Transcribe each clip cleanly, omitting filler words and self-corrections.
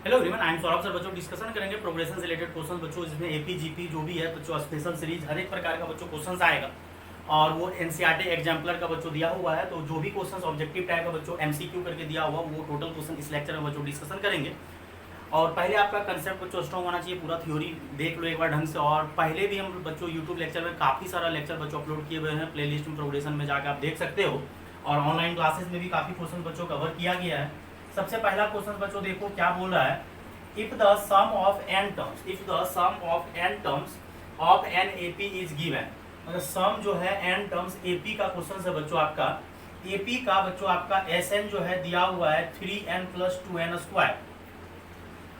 Hello everyone, I am Saurabh sir. बच्चों discussion करेंगे progression से रिलेटेड क्वेश्चन बच्चों, जिसमें एपी जीपी जो भी है बच्चों, स्पेशल सीरीज हर एक प्रकार का बच्चों क्वेश्चन आएगा और वो एनसीईआरटी एग्जाम्पलर का बच्चों दिया हुआ है। तो जो भी क्वेश्चन ऑब्जेक्टिव टाइप का बच्चों एमसीक्यू करके दिया हुआ वो टोटल क्वेश्चन इस लेक्चर में बच्चों डिस्कशन करेंगे। और पहले आपका कंसेप्ट बच्चों स्ट्रॉन्ग होना चाहिए, पूरा थ्योरी देख लो एक बार ढंग से। और पहले भी हम बच्चों यूट्यूब लेक्चर में काफ़ी सारा लेक्चर बच्चों अपलोड किए हुए हैं, प्ले लिस्ट में प्रोग्रेशन में जाकर आप देख सकते हो। और ऑनलाइन क्लासेस में भी काफ़ी क्वेश्चन बच्चों कवर किया गया है। सबसे पहला क्वेश्चन बच्चों देखो क्या बोल रहा है। If the sum of n terms of an AP is given, मतलब सम जो है n टर्म्स AP का क्वेश्चन है बच्चों आपका। AP का बच्चों आपका Sn जो है दिया हुआ है 3n + 2n स्क्वायर।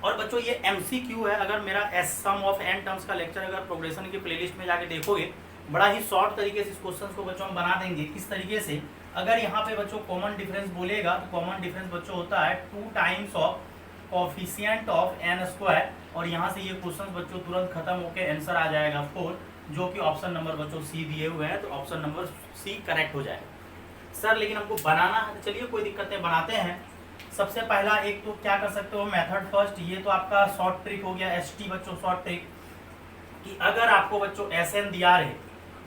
और बच्चों ये MCQ है। अगर मेरा सम ऑफ n टर्म्स का लेक्चर अगर प्रोग्रेशन की प्लेलिस्ट में जाके देखोगे, बड़ा ही शॉर्ट तरीके से इस क्वेश्चन को बच्चों हम बना देंगे। किस तरीके से, अगर यहाँ पे बच्चों कॉमन डिफरेंस बोलेगा तो कॉमन डिफरेंस बच्चों होता है 2 times of coefficient of n square. और यहाँ से ये क्वेश्चन बच्चों तुरंत खत्म होकर आंसर आ जाएगा 4, जो कि ऑप्शन नंबर बच्चों सी दिए हुए हैं। तो ऑप्शन नंबर सी करेक्ट हो जाएगा। सर लेकिन हमको बनाना है, तो चलिए कोई दिक्कत नहीं, बनाते हैं। सबसे पहला एक तो क्या कर सकते हो, मेथड फर्स्ट। ये तो आपका शॉर्ट ट्रिक हो गया, ST बच्चों शॉर्ट ट्रिक, कि अगर आपको बच्चों SN दिया रहे,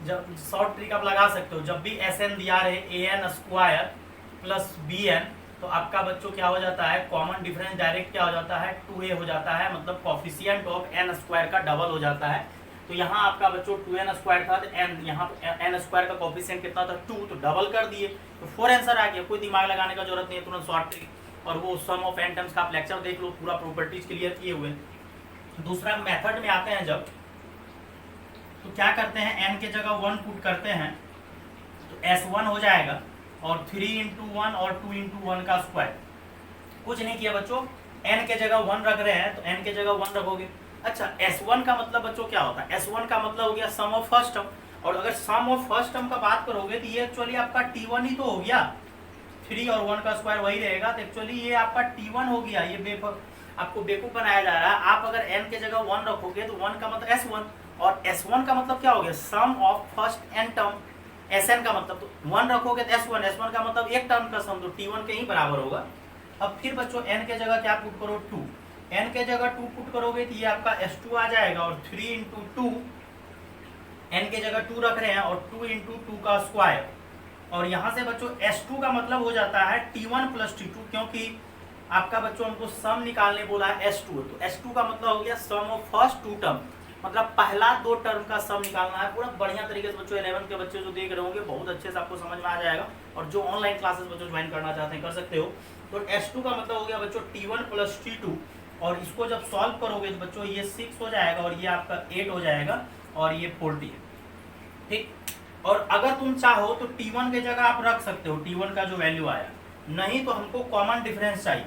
जब शॉर्ट ट्रिक आप लगा सकते हो, जब भी SN दिया रहे AN स्क्वायर प्लस BN, तो आपका बच्चों क्या हो जाता है, कॉमन डिफरेंस डायरेक्ट क्या हो जाता है 2a हो जाता है, मतलब कोफिशिएंट ऑफ n स्क्वायर का डबल हो जाता है। तो यहाँ आपका बच्चों 2n स्क्वायर था, तो n यहाँ n स्क्वायर का कोफिशिएंट कितना था 2, तो डबल कर दिए, तो 4 आंसर आ गया। कोई दिमाग लगाने का जरूरत नहीं है, तुरंत शॉर्ट ट्रिक। और वो सम ऑफ n टर्म्स का आप लेक्चर देख लो, पूरा प्रॉपर्टीज क्लियर किए हुए। दूसरा मेथड में आते हैं जब, तो क्या करते हैं, n के जगह 1 पुट करते हैं तो S1 हो जाएगा, और 3 × 1 और 2 × 1 का स्क्वायर। कुछ नहीं किया बच्चों, n के जगह 1 रख रहे हैं तो n के जगह 1 रखोगे। अच्छा, S1 का मतलब बच्चों क्या होता है, S1 का मतलब हो गया सम ऑफ फर्स्ट टर्म। और अगर सम ऑफ फर्स्ट टर्म का बात करोगे तो ये एक्चुअली आपका T1 ही तो हो गया, 3 और 1 का स्क्वायर वही रहेगा। तो एक्चुअली ये आपका T1 हो गया। ये आपको बेवकूफ बनाया जा रहा है। आप अगर n के जगह 1 रखोगे तो 1 का मतलब S1, और S1 का मतलब क्या हो गया, sum of first n term. Sn का मतलब तो 1 रखोगे तो S1 का मतलब एक टर्म का सम, तो T1 के ही बराबर होगा। अब फिर बच्चों n के जगह क्या पुट करो, 2। n के जगह 2 पुट करोगे तो ये आपका S2 आ जाएगा, और 3 × 2, n के जगह 2 रख रहे हैं, और 2 × 2 का स्क्वायर। और यहाँ से बच्चों S2 का मतलब हो जाता है T1 + T2, क्योंकि आपका बच्चों हमको सम निकालने बोला है S2, तो S2 का मतलब हो गया सम ऑफ फर्स्ट 2 टर्म, मतलब पहला 2 टर्म का सम निकालना है। पूरा बढ़िया तरीके से बच्चों 11 के बच्चे जो देख रहे होंगे बहुत अच्छे से आपको समझ में आ जाएगा। और जो ऑनलाइन क्लासेस बच्चों ज्वाइन करना चाहते हैं कर सकते हो। तो S2 का मतलब हो गया बच्चों T1 + T2, और इसको जब सॉल्व करोगे तो बच्चों ये 6 हो जाएगा, और ये आपका 8 हो जाएगा, और ये 40 है। ठीक। और अगर तुम चाहो तो T1 के जगह आप रख सकते हो T1 का जो वैल्यू आया, नहीं तो हमको कॉमन डिफरेंस चाहिए।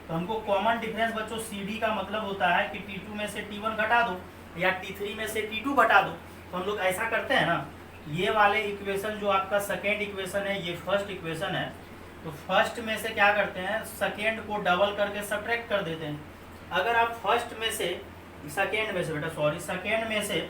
तो हमको कॉमन डिफरेंस बच्चों CD का मतलब होता है कि T2 में से T1 घटा दो, या T3 में से T2 घटा दो। तो हम लोग ऐसा करते हैं ना, ये वाले इक्वेशन जो आपका सेकेंड इक्वेशन है, ये फर्स्ट इक्वेशन है, तो फर्स्ट में से क्या करते हैं, सेकेंड को डबल करके सब्ट्रैक्ट कर देते हैं। अगर आप फर्स्ट में से सेकेंड में से बेटा सॉरी सेकेंड में से,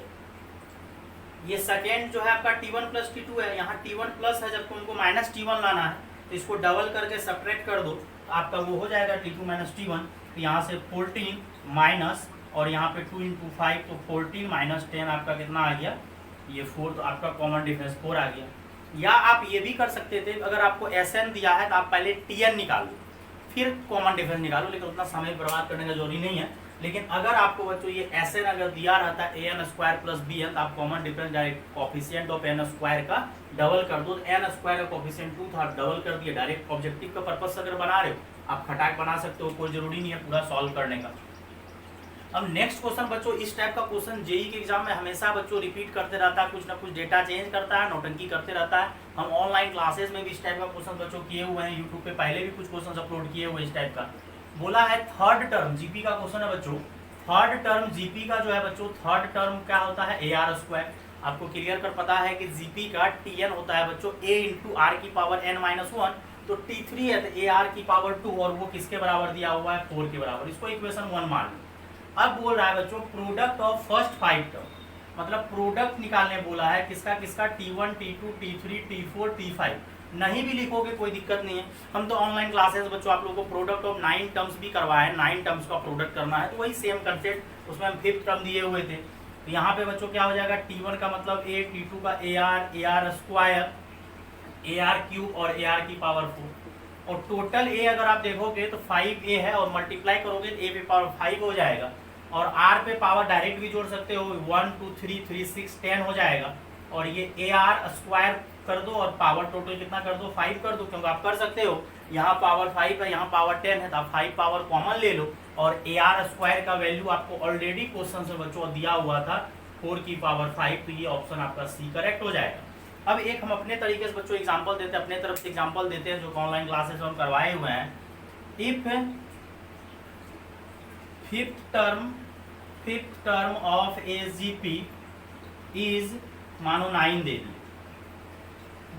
ये सेकेंड जो है आपका T1 + T2 है, यहाँ T1 प्लस है, जब तुमको -T1 लाना है तो इसको डबल करके सब्ट्रैक्ट कर दो, तो आपका वो हो जाएगा T2 - T1। तो यहाँ से 14 माइनस, और यहाँ पे 2 × 5, तो 14 - 10 आपका कितना आ गया, ये 4, तो आपका कॉमन डिफरेंस 4 आ गया। या आप ये भी कर सकते थे, अगर आपको SN दिया है तो आप पहले TN निकालो फिर कॉमन डिफरेंस निकालो, लेकिन उतना समय बर्बाद करने का जरूरी नहीं है। लेकिन अगर आपको बच्चों ये SN अगर दिया रहता है AN स्क्वायर प्लस BN, तो आप common difference direct coefficient of n square का डबल कर दो। n स्क्वायर का कोफिशिएंट 2 था, डबल कर दिया। डायरेक्ट ऑब्जेक्टिव का पर्पस से अगर बना रहे हो आप खटाक बना सकते हो, कोई जरूरी नहीं है पूरा सॉल्व करने का। अब नेक्स्ट क्वेश्चन बच्चों, इस टाइप का क्वेश्चन जेई के एग्जाम में हमेशा बच्चों रिपीट करते रहता है, कुछ ना कुछ डेटा चेंज करता है, नौटंकी करते रहता है। हम ऑनलाइन क्लासेस में भी इस टाइप का क्वेश्चन बच्चों किए हुए हैं, यूट्यूब पे पहले भी कुछ क्वेश्चन अपलोड किए हुए इस टाइप का। बोला है थर्ड टर्म जीपी का क्वेश्चन है बच्चों। थर्ड टर्म जीपी का जो है बच्चों, थर्ड टर्म क्या होता है, AR स्क्वायर। आपको क्लियर कर पता है कि जीपी का TN होता है बच्चों A × R⁻n-1, तो T3 है तो AR⁻2, और वो किसके बराबर दिया हुआ है, 4 के बराबर। इसको इक्वेशन 1 मान लो। अब बोल रहा है बच्चों प्रोडक्ट ऑफ फर्स्ट 5 टर्म, मतलब प्रोडक्ट निकालने बोला है किसका किसका, T1 T2 T3 T4 T5। नहीं भी लिखोगे कोई दिक्कत नहीं है। हम तो ऑनलाइन क्लासेस बच्चों आप लोगों को प्रोडक्ट ऑफ 9 टर्म्स भी करवाए, 9 टर्म्स का प्रोडक्ट करना है, तो वही सेम कंसेप्ट, उसमें हम 5th टर्म दिए हुए थे। तो यहाँ पे बच्चों क्या हो जाएगा, T1 का मतलब a, T2 का AR स्क्वायर, AR क्यूब और AR की पावर 4, और टोटल A अगर आप देखोगे तो 5A है, और मल्टीप्लाई करोगे तो A पे पावर 5 हो जाएगा, और R पे पावर डायरेक्ट भी जोड़ सकते हो, 1 2 3 3 6 10 हो जाएगा, और ये AR स्क्वायर कर दो और पावर टोटल कितना कर दो, 5 कर दो, क्योंकि आप कर सकते हो यहाँ पावर 5 है, यहाँ पावर 10 है, तो आप 5 पावर कॉमन ले लो, और AR स्क्वायर का वैल्यू आपको ऑलरेडी क्वेश्चन से बच्चों दिया हुआ था 4 की पावर 5, तो ये ऑप्शन आपका सी करेक्ट हो जाएगा। अब एक हम अपने तरीके से बच्चों एग्जांपल देते हैं, अपने तरफ से एग्जांपल देते हैं जो ऑनलाइन क्लासेस हम करवाए हुए हैं। If fifth term of AGP is मानो 9 दे दी,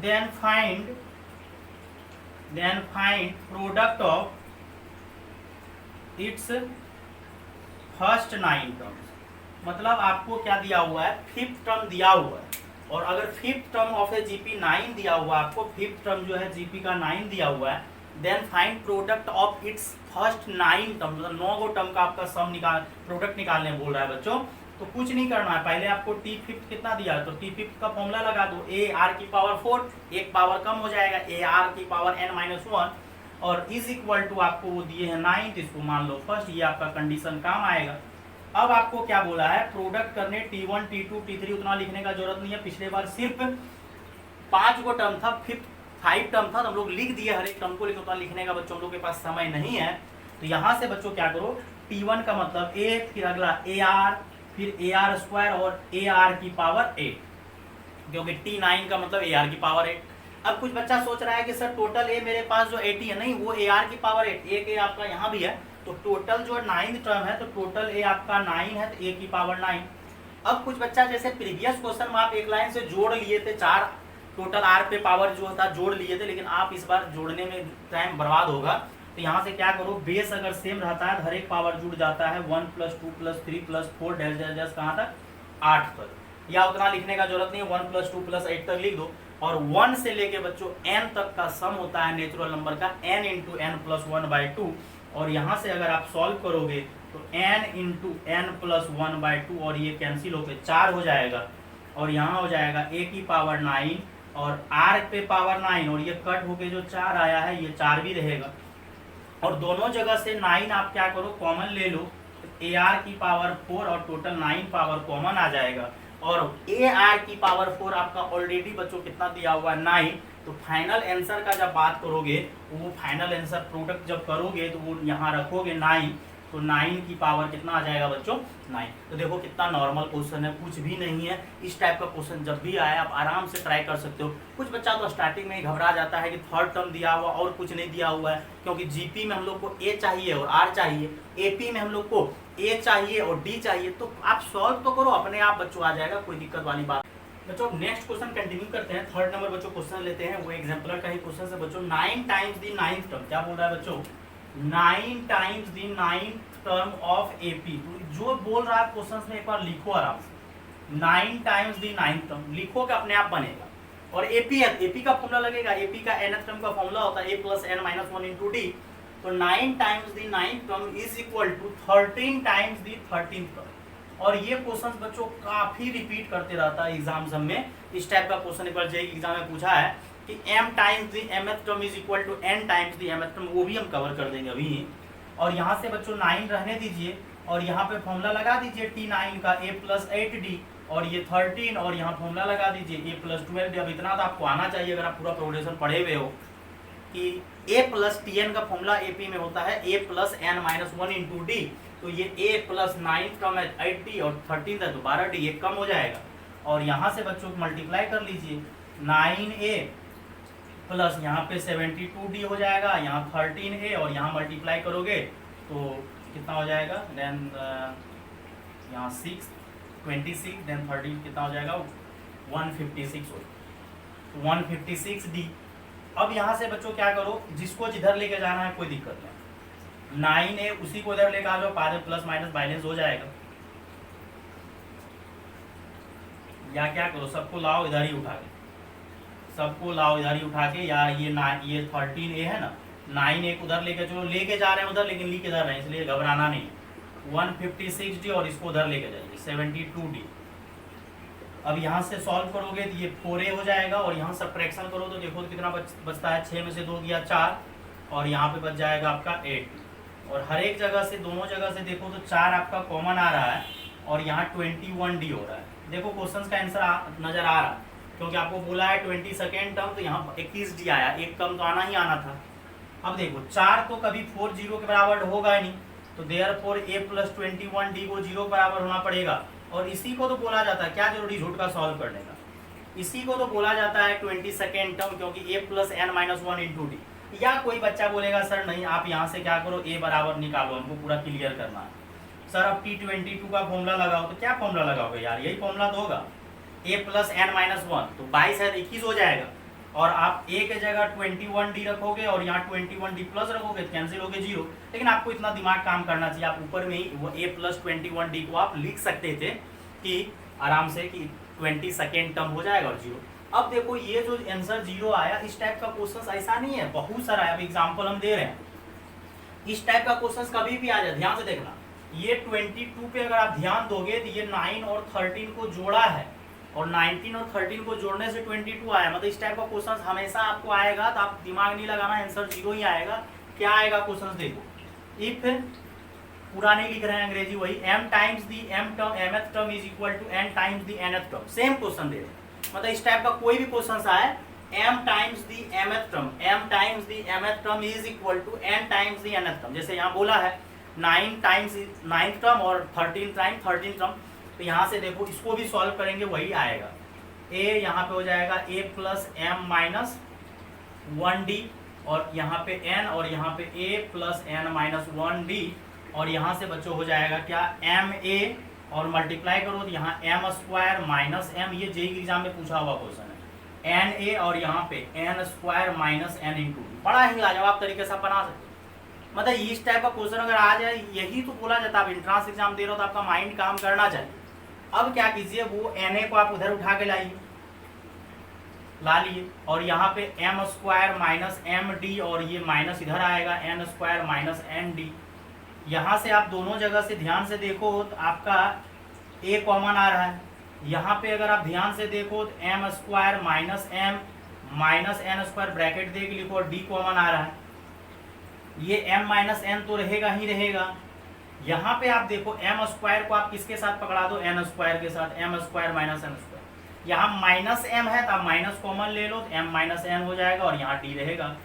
then find product of its first 9 terms. मतलब आपको क्या दिया हुआ है, 5th टर्म दिया हुआ है, और अगर 5th term of A GP 9 दिया हुआ है आपको, 5th टर्म जो है GP का 9 दिया हुआ है, then find product of its first 9 term, मतलब 9 गो टर्म का आपका सम प्रोडक्ट निकालने बोल रहा है बच्चों। तो कुछ नहीं करना है, पहले आपको T5 कितना दिया है, तो T5 का फॉर्मूला लगा दो, AR की पावर 4, एक पावर कम हो जाएगा, AR की पावर n-1, और इज इक्वल टू आपको वो दिए हैं 9, तो इसको मान लो फर्स्ट, ये आपका कंडीशन काम आएगा। अब आपको क्या बोला है, प्रोडक्ट करने T1 T2 T3, उतना लिखने का जरूरत नहीं है, पिछले बार सिर्फ 5 गो टर्म था, 5 टर्म था, तो हम लोग लिख दिए हर एक टर्म को, लेकिन उतना लिखने का बच्चों हम लोग के पास समय नहीं है। तो यहाँ से बच्चों क्या करो, T1 का मतलब A, फिर अगला AR, फिर AR स्क्वायर और AR की पावर 8, क्योंकि T9 का मतलब AR की पावर 8। अब कुछ बच्चा सोच रहा है कि सर टोटल A मेरे पास जो 80 है, नहीं, वो AR की पावर 8, एक A आपका यहाँ भी है, तो टोटल जो 9th टर्म है, तो टोटल A आपका 9 है, तो A की पावर 9। अब कुछ बच्चा जैसे प्रीवियस क्वेश्चन में आप एक लाइन से जोड़ लिए थे, 4 टोटल R पे पावर जो था जोड़ लिए थे, लेकिन आप इस बार जोड़ने में टाइम बर्बाद होगा, तो यहाँ से क्या करो, बेस अगर सेम रहता है हर एक पावर जुड़ जाता है, 1 + 2 + 3 + 4 डैश डैश डैश कहाँ तक, 8 तक, या उतना लिखने का जरूरत नहीं है, 1 + 2 + 8 तक लिख दो। और 1 से लेके बच्चों n तक का सम होता है नेचुरल नंबर का, n × n + 1/2, और यहाँ से अगर आप सॉल्व करोगे तो n × n + 1/2, और ये कैंसिल होकर 4 हो जाएगा, और यहाँ हो जाएगा A की पावर 9 और R पे पावर 9, और ये कट होके जो 4 आया है ये 4 भी रहेगा, और दोनों जगह से 9 आप क्या करो कॉमन ले लो, AR की पावर 4 और टोटल 9 पावर कॉमन आ जाएगा, और AR की पावर 4 आपका ऑलरेडी बच्चों कितना दिया हुआ है, 9। तो फाइनल आंसर का जब बात करोगे, वो फाइनल आंसर प्रोडक्ट जब करोगे तो वो यहाँ रखोगे 9, तो 9 की पावर कितना आ जाएगा बच्चों, 9। तो देखो कितना नॉर्मल क्वेश्चन है, कुछ भी नहीं है। इस टाइप का क्वेश्चन जब भी आए आप आराम से ट्राई कर सकते हो। कुछ बच्चा तो स्टार्टिंग में ही घबरा जाता है कि 3rd टर्म दिया हुआ और कुछ नहीं दिया हुआ है, क्योंकि GP में हम लोग को A चाहिए और R चाहिए, AP में हम लोग को A चाहिए और D चाहिए, तो आप सॉल्व तो करो, अपने आप बच्चों आ जाएगा, कोई दिक्कत वाली बात। बच्चों नेक्स्ट क्वेश्चन कंटिन्यू करते हैं, 3rd नंबर बच्चों क्वेश्चन लेते हैं, वो एग्जाम्पलर का ही क्वेश्चन है बच्चों। 9 टाइम्स द 9th टर्म, क्या बोल रहा है बच्चों, 9 times the 9th term of AP। जो बोल रहा है क्वेश्चन में एक बार लिखो आराम से, 9 टाइम्स द 9th टर्म लिखो कि अपने आप बनेगा, और AP है, AP का फॉर्मूला लगेगा, AP का nth टर्म का फॉर्मूला होता है A + n-1 × D, तो 9 times the 9th term is equal to 13 times the 13th term. और ये क्वेश्चन बच्चों काफी रिपीट करते रहता है एग्जाम सब में। इस टाइप का क्वेश्चन एक बार जेईई एग्जाम में पूछा है कि m times the mth term is equal to n times the mth term, वो भी हम कवर कर देंगे अभी। और यहाँ से बच्चों 9 रहने दीजिए, और यहाँ पे फॉर्मूला लगा दीजिए T9 का A + 8D, और ये 13, और यहाँ फॉर्मूला लगा दीजिए A + 12D। अब इतना तो आपको आना चाहिए अगर आप पूरा प्रोग्रेशन पढ़े हुए हो कि A + Tn का फॉर्मूला AP में होता है A + n-1 × D, तो ये A + 9 टर्म है 8D और 13 है तो 12D, ये कम हो जाएगा। और यहाँ से बच्चों को मल्टीप्लाई कर लीजिए, 9A प्लस यहाँ पे 72D हो जाएगा, यहाँ 13A, और यहाँ मल्टीप्लाई करोगे तो कितना हो जाएगा, देन यहाँ 6 26, देन 13 कितना हो जाएगा 156 हो, 156D। अब यहाँ से बच्चों क्या करो, जिसको जिधर लेके जाना है कोई दिक्कत नहीं, 9A उसी को इधर लेकर आ जाओ, पारे प्लस माइनस बैलेंस हो जाएगा, या क्या करो सबको लाओ इधर ही उठा के सबको लाओ इधर ही उठा के, या ये 13A है ना, 9A उधर लेके चलो, लेके जा रहे हैं उधर लेकिन लिख इधर रहे हैं, इसलिए घबराना नहीं। 156D और इसको उधर लेके जाइए 72D। अब यहाँ से सॉल्व करोगे तो ये 4A हो जाएगा, और यहाँ सब्ट्रैक्शन करो तो देखो तो कितना बचता है, 6 में से 2 गया 4, और यहाँ पे बच जाएगा आपका 8। और हर एक जगह से, दोनों जगह से देखो तो 4 आपका कॉमन आ रहा है, और यहाँ 21D हो रहा है। देखो क्वेश्चन का आंसर नजर आ रहा है, क्योंकि आपको बोला है 22nd टर्म, तो यहाँ 21D आया, एक टर्म तो आना ही आना था। अब देखो 4 तो कभी 4 0 के बराबर होगा ही नहीं, तो देयरफॉर A प्लस 21D को 0 के बराबर होना पड़ेगा। और इसी को तो बोला जाता है, क्या जरूरी झूठ का सॉल्व करने का, इसी को तो बोला जाता है 22nd टर्म, क्योंकि A plus n minus 1 into D. या कोई बच्चा बोलेगा सर नहीं, आप यहाँ से क्या करो, A बराबर निकालो, हमको पूरा क्लियर करना है। सर अब T22 का फॉर्मूला लगाओ, तो क्या फॉर्मूला लगाओगे यार, यही फॉर्मूला तो होगा, A प्लस n माइनस 1, तो 22 है 21 हो जाएगा। और आप A के जगह 21D रखोगे और यहाँ 21D प्लस रखोगे तो कैंसिल हो गए 0। लेकिन आपको इतना दिमाग काम करना चाहिए, आप ऊपर में ही वो A प्लस 21D को आप लिख सकते थे कि आराम से कि 22nd टर्म हो जाएगा और 0। अब देखो ये जो आंसर 0 आया, इस टाइप का क्वेश्चन ऐसा नहीं है, बहुत सारा है। अब एग्जाम्पल हम दे रहे हैं, इस टाइप का क्वेश्चन कभी भी आ जाए, ध्यान से देखना। ये 22 पे अगर आप ध्यान दोगे तो ये 9 और 13 को जोड़ा है, और 19 और 13 को जोड़ने से 22 आया। मतलब इस टाइप का क्वेश्चन हमेशा आपको आएगा, तो आप दिमाग नहीं लगाना, आंसर 0 ही आएगा। क्या आएगा क्वेश्चन देखो, इफ पूरा नहीं लिख रहे हैं अंग्रेजी, वही m times the mth term is equal to n times the nth term, same question दे रहे हैं। मतलब इस टाइप का कोई भी क्वेश्चन आए, m times the mth term is equal to n times the nth term. जैसे यहाँ बोला है 9 टाइम्स 9th टर्म और 13 टाइम्स 13 टर्म, तो यहाँ से देखो इसको भी सॉल्व करेंगे, वही आएगा। a यहाँ पे हो जाएगा a plus m minus 1d, और यहाँ पे n, और यहाँ पे a plus n minus 1d, और यहाँ से बच्चों हो जाएगा क्या, ma, और मल्टीप्लाई करो तो यहाँ m स्क्वायर माइनस m, ये जेई एग्जाम में पूछा हुआ क्वेश्चन है, na, और यहाँ पे n square minus n into, बड़ा ही लाजवाब तरीके से बना सकते। मतलब इस टाइप का क्वेश्चन अगर आ जाए, यही तो बोला जाता है, आप एंट्रांस एग्जाम दे रहे हो तो आपका माइंड काम करना चाहिए। अब क्या कीजिए, वो na को आप उधर उठा के लाइए, ला लिए, और यहाँ पे m स्क्वायर माइनस md, और ये माइनस इधर आएगा n स्क्वायर माइनस nd। यहाँ से आप दोनों जगह से ध्यान से देखो तो आपका a कॉमन आ रहा है। यहाँ पे अगर आप ध्यान से देखो तो m square minus m minus n square bracket दे के लिखो, और d कॉमन आ रहा है। ये m माइनस n तो रहेगा ही रहेगा। यहाँ पे आप देखो m स्क्वायर को आप किसके साथ पकड़ा दो, n स्क्वायर के साथ, m square minus n square. यहाँ माइनस m है तो आप माइनस कॉमन ले लो, तो m माइनस n हो जाएगा, और यहाँ d रहेगा।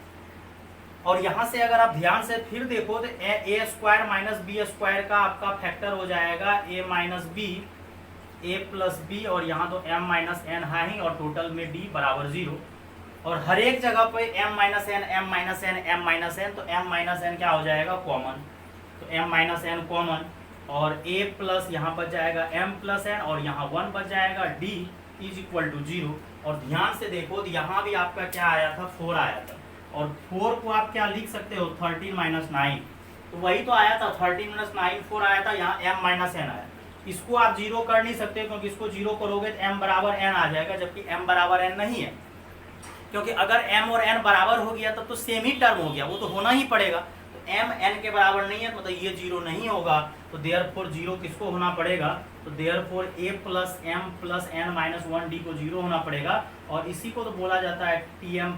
और यहाँ से अगर आप ध्यान से फिर देखो तो a square minus b square का आपका फैक्टर हो जाएगा a minus B, a plus B, और यहाँ तो m माइनस n है ही, और टोटल में d बराबर 0। और हर एक जगह पे m minus n, m minus n, m minus n, तो m माइनस n क्या हो जाएगा, कॉमन, तो m माइनस n कॉमन, और a प्लस यहाँ बच जाएगा m प्लस n, और यहाँ 1 बच जाएगा, d इज इक्वल टू 0। और ध्यान से देखो तो यहाँ भी आपका क्या आया था, 4 आया था, और 4 को आप क्या लिख सकते हो, 13 माइनस 9, तो वही तो आया था, 13 माइनस 9 4 आया था। यहाँ m माइनस n आया, इसको आप 0 कर नहीं सकते, क्योंकि इसको 0 करोगे तो m बराबर n आ जाएगा, जबकि m बराबर n नहीं है। क्योंकि अगर m और n बराबर हो गया तब तो सेम ही टर्म हो गया, वो तो होना ही पड़ेगा। तो m n के बराबर नहीं है, मतलब ये 0 नहीं होगा, तो देयरफॉर 0 किसको होना पड़ेगा, तो therefore a plus m plus n minus 1d को 0 होना पड़ेगा। और इसी को तो बोला जाता है tm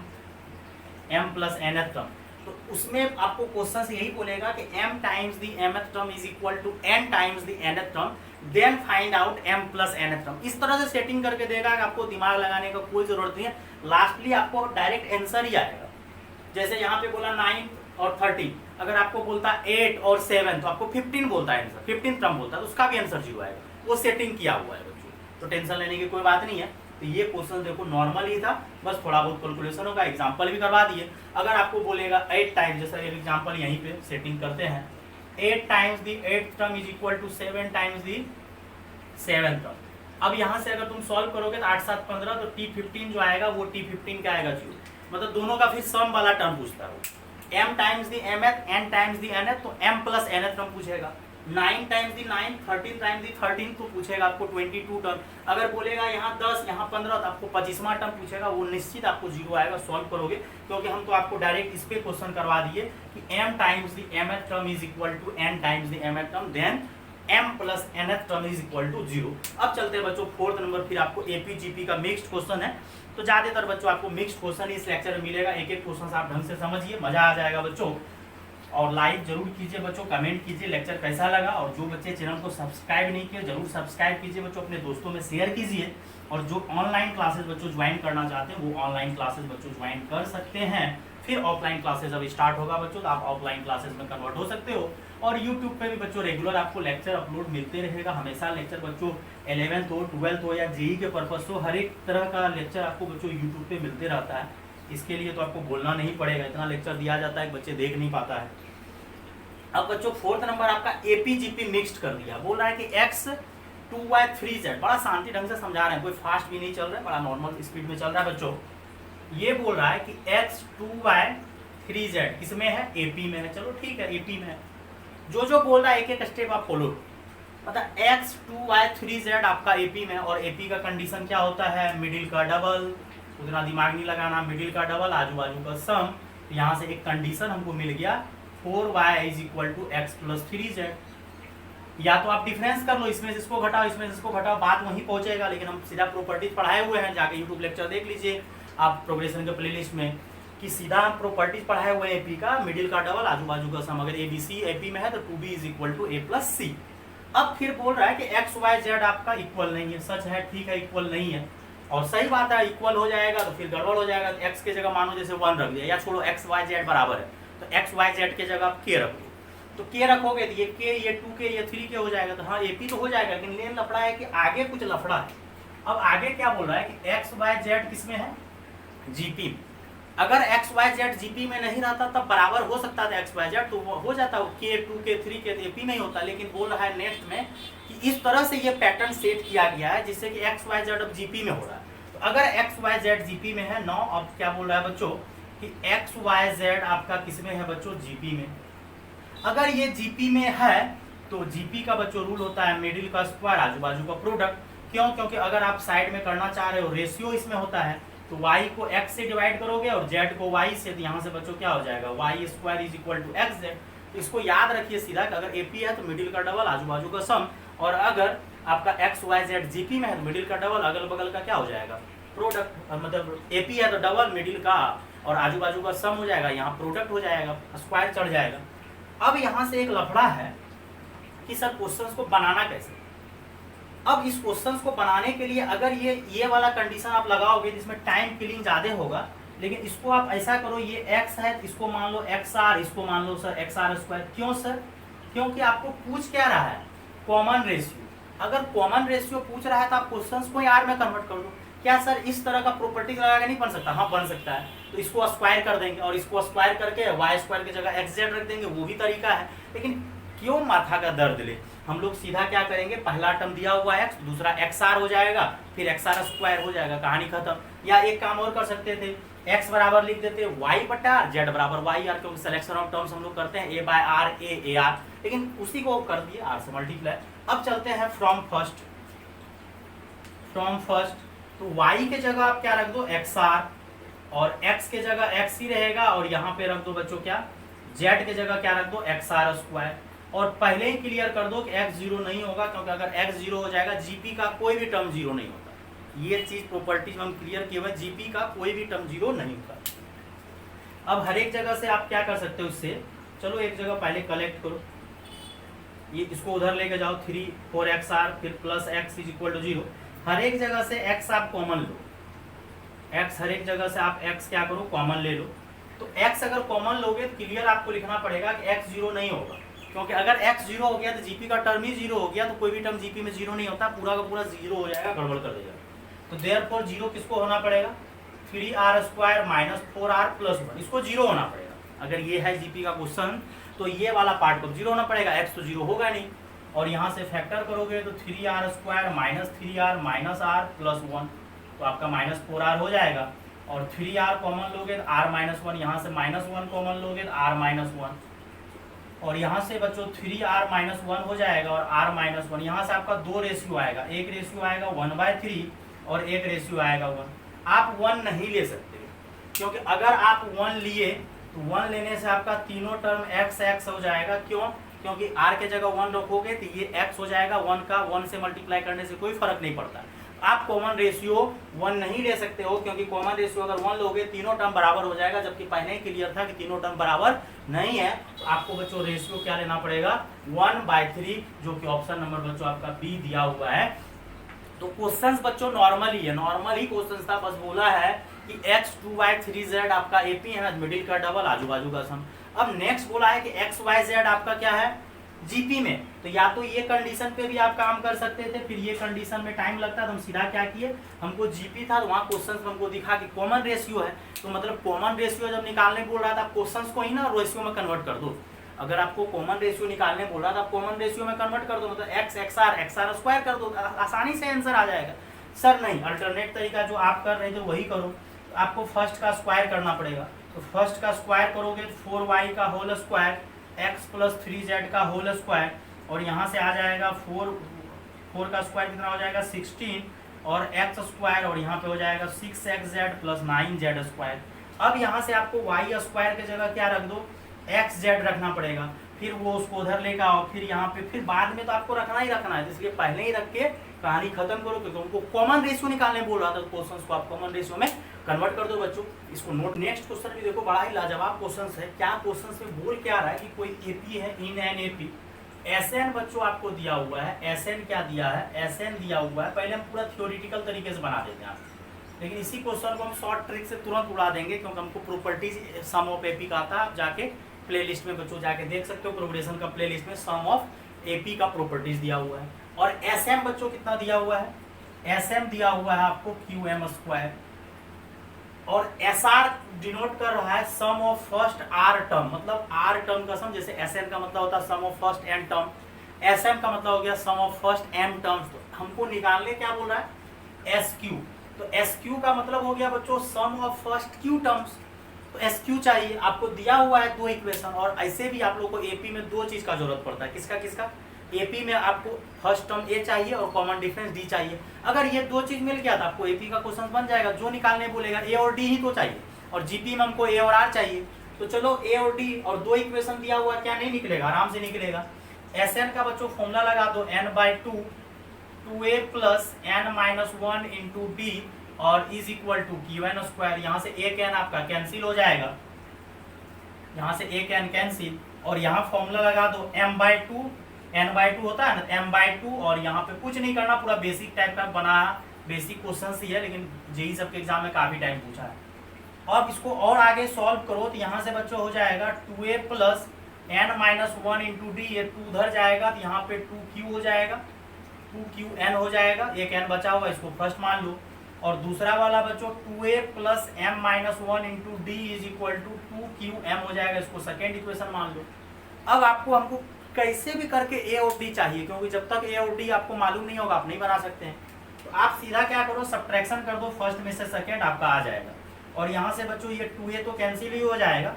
m plus nth term. तो उसमें आपको क्वेश्चन यही बोलेगा कि m times the mth term is equal to n times the nth term, then find out m plus nth term. इस तरह से सेटिंग करके देगा कि आपको दिमाग लगाने का कोई जरूरत नहीं है, लास्टली आपको डायरेक्ट आंसर ही आएगा। जैसे यहाँ पे बोला 9 और 13, अगर आपको बोलता 8 और 7 तो आपको 15 बोलता है आंसर, 15 टर्म बोलता है, तो उसका भी आंसर 0 आएगा, वो सेटिंग किया हुआ है बच्चों, तो टेंशन लेने की कोई बात नहीं है। तो ये क्वेश्चन देखो नॉर्मल ही था, बस थोड़ा बहुत कैलकुलेशन होगा, एग्जांपल भी करवा दिए। अगर आपको बोलेगा 8 टाइम्स, जैसा एक एग्जांपल यहीं पे सेटिंग करते हैं, 8 times the 8th term is equal to 7 times the 7th term. अब यहाँ से अगर तुम सॉल्व करोगे तो 8 7 15, तो T15 जो आएगा वो T15 का आएगा 0, मतलब दोनों का फिर सम वाला टर्म पूछता है। m times the mth, n times the nth, तो m प्लस nth टर्म पूछेगा। 9 टाइम्स दी 9, 13 टाइम्स दी 13, तो पूछेगा आपको 22 टर्म। अगर बोलेगा यहाँ 10 यहाँ 15 तो आपको 25वां टर्म पूछेगा, वो निश्चित आपको 0 आएगा, सॉल्व करोगे, क्योंकि हम तो आपको डायरेक्ट इस पे क्वेश्चन करवा दिए कि m times the mth term is equal to n times the mth term, then m plus nth term is equal to 0। अब चलते हैं बच्चों 4th नंबर, फिर आपको AP GP का मिक्स्ड क्वेश्चन है। तो ज्यादातर बच्चों आपको मिक्स्ड क्वेश्चन इस लेक्चर में मिलेगा, एक एक क्वेश्चन आप ढंग से समझिए, मजा आ जाएगा बच्चों। और लाइक जरूर कीजिए बच्चों, कमेंट कीजिए लेक्चर कैसा लगा, और जो बच्चे चैनल को सब्सक्राइब नहीं किए जरूर सब्सक्राइब कीजिए बच्चों, अपने दोस्तों में शेयर कीजिए। और जो ऑनलाइन क्लासेस बच्चों ज्वाइन करना चाहते हैं वो ऑनलाइन क्लासेस बच्चों ज्वाइन कर सकते हैं। फिर ऑफलाइन क्लासेस अब स्टार्ट होगा बच्चों, तो आप ऑफलाइन क्लासेस में कन्वर्ट हो सकते हो। और यूट्यूब पे भी बच्चों रेगुलर आपको लेक्चर अपलोड मिलते रहेगा, हमेशा लेक्चर बच्चों 11th हो 12th हो या जेई के पर्पज हो, हर एक तरह का लेक्चर आपको बच्चों यूट्यूब पे मिलते रहता है। इसके लिए तो आपको बोलना नहीं पड़ेगा, इतना लेक्चर दिया जाता है बच्चे देख नहीं पाता है। अब बच्चों 4th नंबर आपका APGP मिक्स्ड कर दिया, बोल रहा है कि x 2y 3z, बड़ा शांति ढंग से समझा रहे हैं, कोई फास्ट भी नहीं चल रहा है, बड़ा नॉर्मल स्पीड में चल रहा है बच्चों। ये बोल रहा है कि x 2y 3z किसमें है, AP में है। चलो ठीक है, AP में है। जो जो बोल रहा है एक एक स्टेप आप फॉलो। मतलब x 2y 3z आपका AP में, और AP का कंडीशन क्या होता है, मिडिल का डबल, उतना दिमाग नहीं लगाना, मिडिल का डबल आजू बाजू का सम। तो यहाँ से एक कंडीशन हमको मिल गया 4y is equal to X plus 3z। या तो आप डिफरेंस कर लो, इसमें से इसको घटाओ इसमें से इसको घटाओ, बात वहीं पहुंचेगा। लेकिन हम सीधा प्रॉपर्टीज पढ़ाए हुए हैं, जाके यूट्यूब लेक्चर देख लीजिए आप प्रोग्रेशन के प्लेलिस्ट में, कि सीधा हम प्रॉपर्टीज पढ़ाए हुए हैं AP का, मिडिल का डबल आजू बाजू का सम। अगर ABC AP में है तो 2B is equal to A plus C। अब फिर बोल रहा है कि एक्स वाई जेड आपका इक्वल नहीं है, सच है, ठीक है, इक्वल नहीं है, और सही बात है, इक्वल हो जाएगा तो फिर गड़बड़ हो जाएगा। एक्स के जगह मानो जैसे 1 रख दिया, या छोड़ो एक्स वाई जेड बराबर है, तो एक्स वाई जेड के जगह आप के रख दो, तो के रखोगे तो ये के, ये 2 ये 3 हो जाएगा, तो हाँ AP तो हो जाएगा। लेकिन लेन लफड़ा है कि आगे कुछ लफड़ा है। अब आगे क्या बोल रहा है कि एक्स वाई जेड किसमें है, GP। अगर एक्स वाई जेड GP में नहीं रहता तब बराबर हो सकता था एक्स वाई जेड, तो वो हो जाता के 2 के 3 के AP में ही होता। लेकिन बोल रहा है नेक्स्ट में कि इस तरह से ये पैटर्न सेट किया गया है जिससे कि एक्स वाई जेड अब GP में हो रहा है। तो अगर एक्स वाई जेड GP में है, नौ अब क्या बोल रहा है बच्चों कि एक्स वाई जेड आपका किसमें है बच्चों, GP में। अगर ये GP में है तो GP का बच्चों रूल होता है मिडिल का स्क्वायर आजू बाजू का प्रोडक्ट। क्यों, क्योंकि अगर आप साइड में करना चाह रहे हो, रेशियो इसमें होता है, तो y को x से डिवाइड करोगे और z को y से, तो यहाँ से बच्चों क्या हो जाएगा, y square is equal to X Z. तो इसको याद रखिए सीधा कि अगर AP है तो मिडिल का डबल आजू बाजू का सम, और अगर आपका एक्स वाई जेड GP में है तो मिडिल का डबल अगल बगल का क्या हो जाएगा, प्रोडक्ट। मतलब AP है तो डबल मिडिल का और आजू बाजू का सम हो जाएगा, यहाँ प्रोडक्ट हो जाएगा, स्क्वायर चढ़ जाएगा। अब यहाँ से एक लफड़ा है कि सर क्वेश्चंस को बनाना कैसे। अब इस क्वेश्चंस को बनाने के लिए अगर ये वाला कंडीशन आप लगाओगे जिसमें टाइम किलिंग ज्यादा होगा, लेकिन इसको आप ऐसा करो, ये x है, इसको मान लो XR, इसको मान लो सर XR स्क्वायर। क्यों सर, क्योंकि आपको पूछ क्या रहा है, कॉमन रेशियो। अगर कॉमन रेशियो पूछ रहा है तो आप क्वेश्चंस को यार में कन्वर्ट कर दो। क्या सर इस तरह का प्रॉपर्टी लगा के नहीं बन सकता, हाँ बन सकता है। तो इसको स्क्वायर कर देंगे और इसको स्क्वायर करके वाई स्क्वायर की जगह एक्स जेड रख देंगे, वो भी तरीका है। लेकिन क्यों माथा का दर्द ले, हम लोग सीधा क्या करेंगे, पहला टर्म दिया हुआ है x, दूसरा XR हो जाएगा, फिर XR स्क्वायर हो जाएगा, कहानी खत्म। या एक काम और कर सकते थे, x बराबर लिख देते y बटा r, z बराबर y आर, क्योंकि सिलेक्शन ऑफ टर्म्स हम लोग करते हैं a by r a R, लेकिन उसी को कर दिए r से मल्टीप्लाई। अब चलते हैं फ्रॉम फर्स्ट, तो y के जगह आप क्या रख दो XR, और x के जगह x ही रहेगा, और यहाँ पे रख दो बच्चों क्या, z के जगह क्या रख दो XR स्क्वायर। और पहले ही क्लियर कर दो कि x 0 नहीं होगा, क्योंकि अगर x 0 हो जाएगा GP का कोई भी टर्म 0 नहीं होता। ये चीज प्रॉपर्टीज हम क्लियर किए हुए, GP का कोई भी टर्म 0 नहीं होता। अब हर एक जगह से आप क्या कर सकते हो इससे, चलो एक जगह पहले कलेक्ट करो, ये इसको उधर लेके जाओ 3 4XR, फिर plus x is equal to 0। हर एक जगह से x आप कॉमन लो, x हर एक जगह से आप x क्या करो, कॉमन ले लो। तो x अगर कॉमन लोगे तो क्लियर आपको लिखना पड़ेगा कि x 0 नहीं होगा, क्योंकि अगर x 0 हो गया तो GP का टर्म ही 0 हो गया, तो कोई भी टर्म GP में 0 नहीं होता, पूरा का पूरा 0 हो जाएगा, गड़बड़ कर देगा। तो देयरफॉर 0 किसको होना पड़ेगा, 3r square minus 4r plus 1, इसको 0 होना पड़ेगा। अगर ये है GP का क्वेश्चन तो ये वाला पार्ट को 0 होना पड़ेगा, x तो 0 होगा नहीं। और यहाँ से फैक्टर करोगे तो 3r square minus 3r minus r plus 1, तो आपका माइनस 4r हो जाएगा। और 3r कॉमन लोगे तो r माइनस 1, यहाँ से माइनस 1 कॉमन लोगे तो r माइनस 1, और यहाँ से बच्चों 3r-1 हो जाएगा और r-1, यहाँ से आपका 2 रेशियो आएगा, एक रेशियो आएगा 1/3 और एक रेशियो आएगा 1। आप 1 नहीं ले सकते, क्योंकि अगर आप 1 लिए तो 1 लेने से आपका तीनों टर्म x हो जाएगा। क्यों? क्योंकि r के जगह 1 रखोगे तो ये x हो जाएगा, 1 का 1 से मल्टीप्लाई करने से कोई फर्क नहीं पड़ता। आप कॉमन रेशियो 1 नहीं ले सकते हो, क्योंकि कॉमन रेशियो अगर 1 लोगे तीनों टर्म बराबर हो जाएगा, जबकि पहले ही क्लियर था कि तीनों टर्म बराबर नहीं है। तो आपको बच्चों रेशियो क्या लेना पड़ेगा? 1/3, जो कि ऑप्शन नंबर बच्चों आपका बी दिया हुआ है। तो क्वेश्चंस बच्चों नॉर्मल ही है, नॉर्मल ही क्वेश्चंस था, बस बोला है कि x 2y 3z आपका एपी है ना, मिडिल का डबल, आजू बाजू का सम। अब नेक्स्ट बोला है कि x y z आपका क्या है? जीपी में। तो या तो ये कंडीशन पे भी आप काम कर सकते थे, फिर ये कंडीशन में टाइम लगता है, तो हम सीधा क्या किए, हमको जीपी था तो वहाँ क्वेश्चन हमको दिखा कि कॉमन रेशियो है, तो मतलब कॉमन रेशियो जब निकालने बोल रहा था, आप क्वेश्चन को ही ना रेशियो में कन्वर्ट कर दो। अगर आपको कॉमन रेशियो निकालने बोल रहा था, आप कॉमन रेशियो में कन्वर्ट कर दो, मतलब x xr स्क्वायर कर दो, आसानी से आंसर आ जाएगा। सर नहीं, अल्टरनेट तरीका जो आप कर रहे थे वही करो। तो आपको फर्स्ट का स्क्वायर करना पड़ेगा, तो फर्स्ट का स्क्वायर करोगे 4y का होल स्क्वायर x + 3z का होल स्क्वायर, और यहाँ से आ जाएगा 4 का स्क्वायर कितना हो जाएगा 16, और x स्क्वायर, और यहाँ पे हो जाएगा 6xz + 9z स्क्वायर। अब यहाँ से आपको y स्क्वायर की जगह क्या रख दो, xz रखना पड़ेगा, फिर वो उसको उधर लेगा, और फिर यहाँ पे फिर बाद में तो आपको रखना ही रखना है, इसलिए पहले ही रख के कहानी खत्म करो, क्योंकि उनको कॉमन रेशियो निकालने बोल रहा था, क्वेश्चंस को आप कॉमन रेशियो में कन्वर्ट कर दो बच्चों। इसको नोट। नेक्स्ट क्वेश्चन भी देखो, बड़ा ही लाजवाब क्वेश्चन है। क्या क्वेश्चन में बोल क्या रहा है कि कोई एपी है, इन एन एपी एसएन बच्चों आपको दिया हुआ है। एसएन क्या दिया है? एसएन दिया हुआ है। पहले हम पूरा थ्योरेटिकल तरीके से बना देते हैं, लेकिन इसी क्वेश्चन को हम शॉर्ट ट्रिक से तुरंत उड़ा देंगे, क्योंकि हमको प्रॉपर्टीज सम ऑफ एपी का था। आप जाके प्लेलिस्ट में बच्चों जाके देख सकते हो, प्रोग्रेशन का प्लेलिस्ट में सम ऑफ एपी का प्रॉपर्टीज दिया हुआ है। और एसएम बच्चों कितना दिया हुआ है? एसएम दिया हुआ है आपको क्यूएम स्क्वायर, और एसआर डिनोट कर रहा है sum of first R term, मतलब आर टर्म का सम। जैसे एसएन का मतलब होता है sum of first N term, SM का मतलब हो गया sum of first M terms. तो हमको निकालने क्या बोल रहा है? S Q. तो एस क्यू का मतलब हो गया बच्चों sum of first Q terms. तो एस क्यू चाहिए, आपको दिया हुआ है 2 इक्वेशन, और ऐसे भी आप लोग को एपी में 2 चीज का जरूरत पड़ता है। किसका किसका? एपी में आपको फर्स्ट टर्म ए चाहिए और कॉमन डिफरेंस डी चाहिए। अगर ये 2 चीज मिल गया तो आपको एपी का क्वेश्चन बन जाएगा। जो निकालने बोलेगा ए और डी ही तो चाहिए, और जीपी में हमको ए और आर चाहिए। तो चलो ए और डी और 2 इक्वेशन दिया हुआ, क्या नहीं निकलेगा? आराम से निकलेगा। एस एन का बच्चों फॉर्मूला लगा दो, n/2 2a + n-1 × d और is equal to QN square. यहाँ से एक एन आपका कैंसिल हो जाएगा, यहाँ से एक एन कैंसिल, और यहाँ फॉर्मूला लगा दो m/2, n/2 होता है ना, m/2, और यहाँ पे कुछ नहीं करना, पूरा बेसिक टाइप का बना, बेसिक क्वेश्चन ही है, लेकिन जेई सबके एग्जाम में काफी टाइम पूछा है। अब इसको और आगे सॉल्व करो तो यहाँ से बच्चों हो जाएगा 2a + n-1 × d, ये 2 उधर जाएगा तो यहाँ पे 2q हो जाएगा, 2qn हो जाएगा, एक n बचा हुआ, इसको फर्स्ट मान लो। और दूसरा वाला बच्चों 2a + m-1 × d = 2qm हो जाएगा, इसको सेकेंड इक्वेशन मान लो। अब आपको हमको कैसे भी करके ए और डी चाहिए, क्योंकि जब तक ए और डी आपको मालूम नहीं होगा आप नहीं बना सकते हैं। तो आप सीधा क्या करो, सब्ट्रैक्शन कर दो, फर्स्ट में से सेकेंड आपका आ जाएगा। और यहाँ से बच्चों ये 2a तो कैंसिल ही हो जाएगा,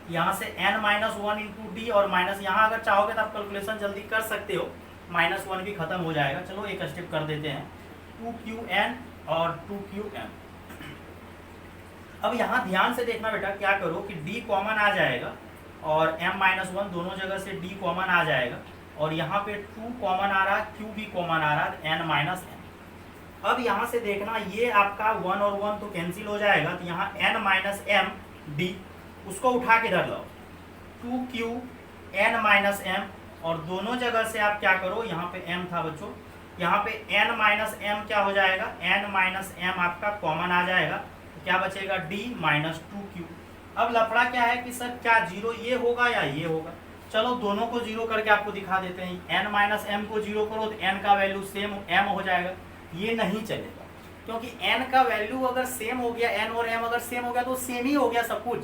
यहाँ से n-1 × d, और माइनस यहाँ अगर चाहोगे तो आप कैलकुलेशन जल्दी कर सकते हो, -1 भी खत्म हो जाएगा। चलो एक स्टेप कर देते हैं, 2qn और 2qm। अब यहाँ ध्यान से देखना बेटा, क्या करो कि d कॉमन आ जाएगा और m-1 दोनों जगह से d कॉमन आ जाएगा, और यहाँ पे 2 कॉमन आ रहा है, q भी कॉमन आ रहा है, n-m। अब यहाँ से देखना, ये आपका 1 और 1 तो कैंसिल हो जाएगा, तो यहाँ n-m d उसको उठा के धर लो, 2q n-m, और दोनों जगह से आप क्या करो, यहाँ पे m था बच्चों, यहाँ पे n-m क्या हो जाएगा, n-m आपका कॉमन आ जाएगा, तो क्या बचेगा d - 2q। अब लफड़ा क्या है कि सर क्या 0 ये होगा या ये होगा? चलो दोनों को 0 करके आपको दिखा देते हैं। n-m को 0 करो तो n का वैल्यू सेम m हो जाएगा, ये नहीं चलेगा, क्योंकि n का वैल्यू अगर सेम हो गया, n और m अगर सेम हो गया तो सेम ही हो गया सब कुछ।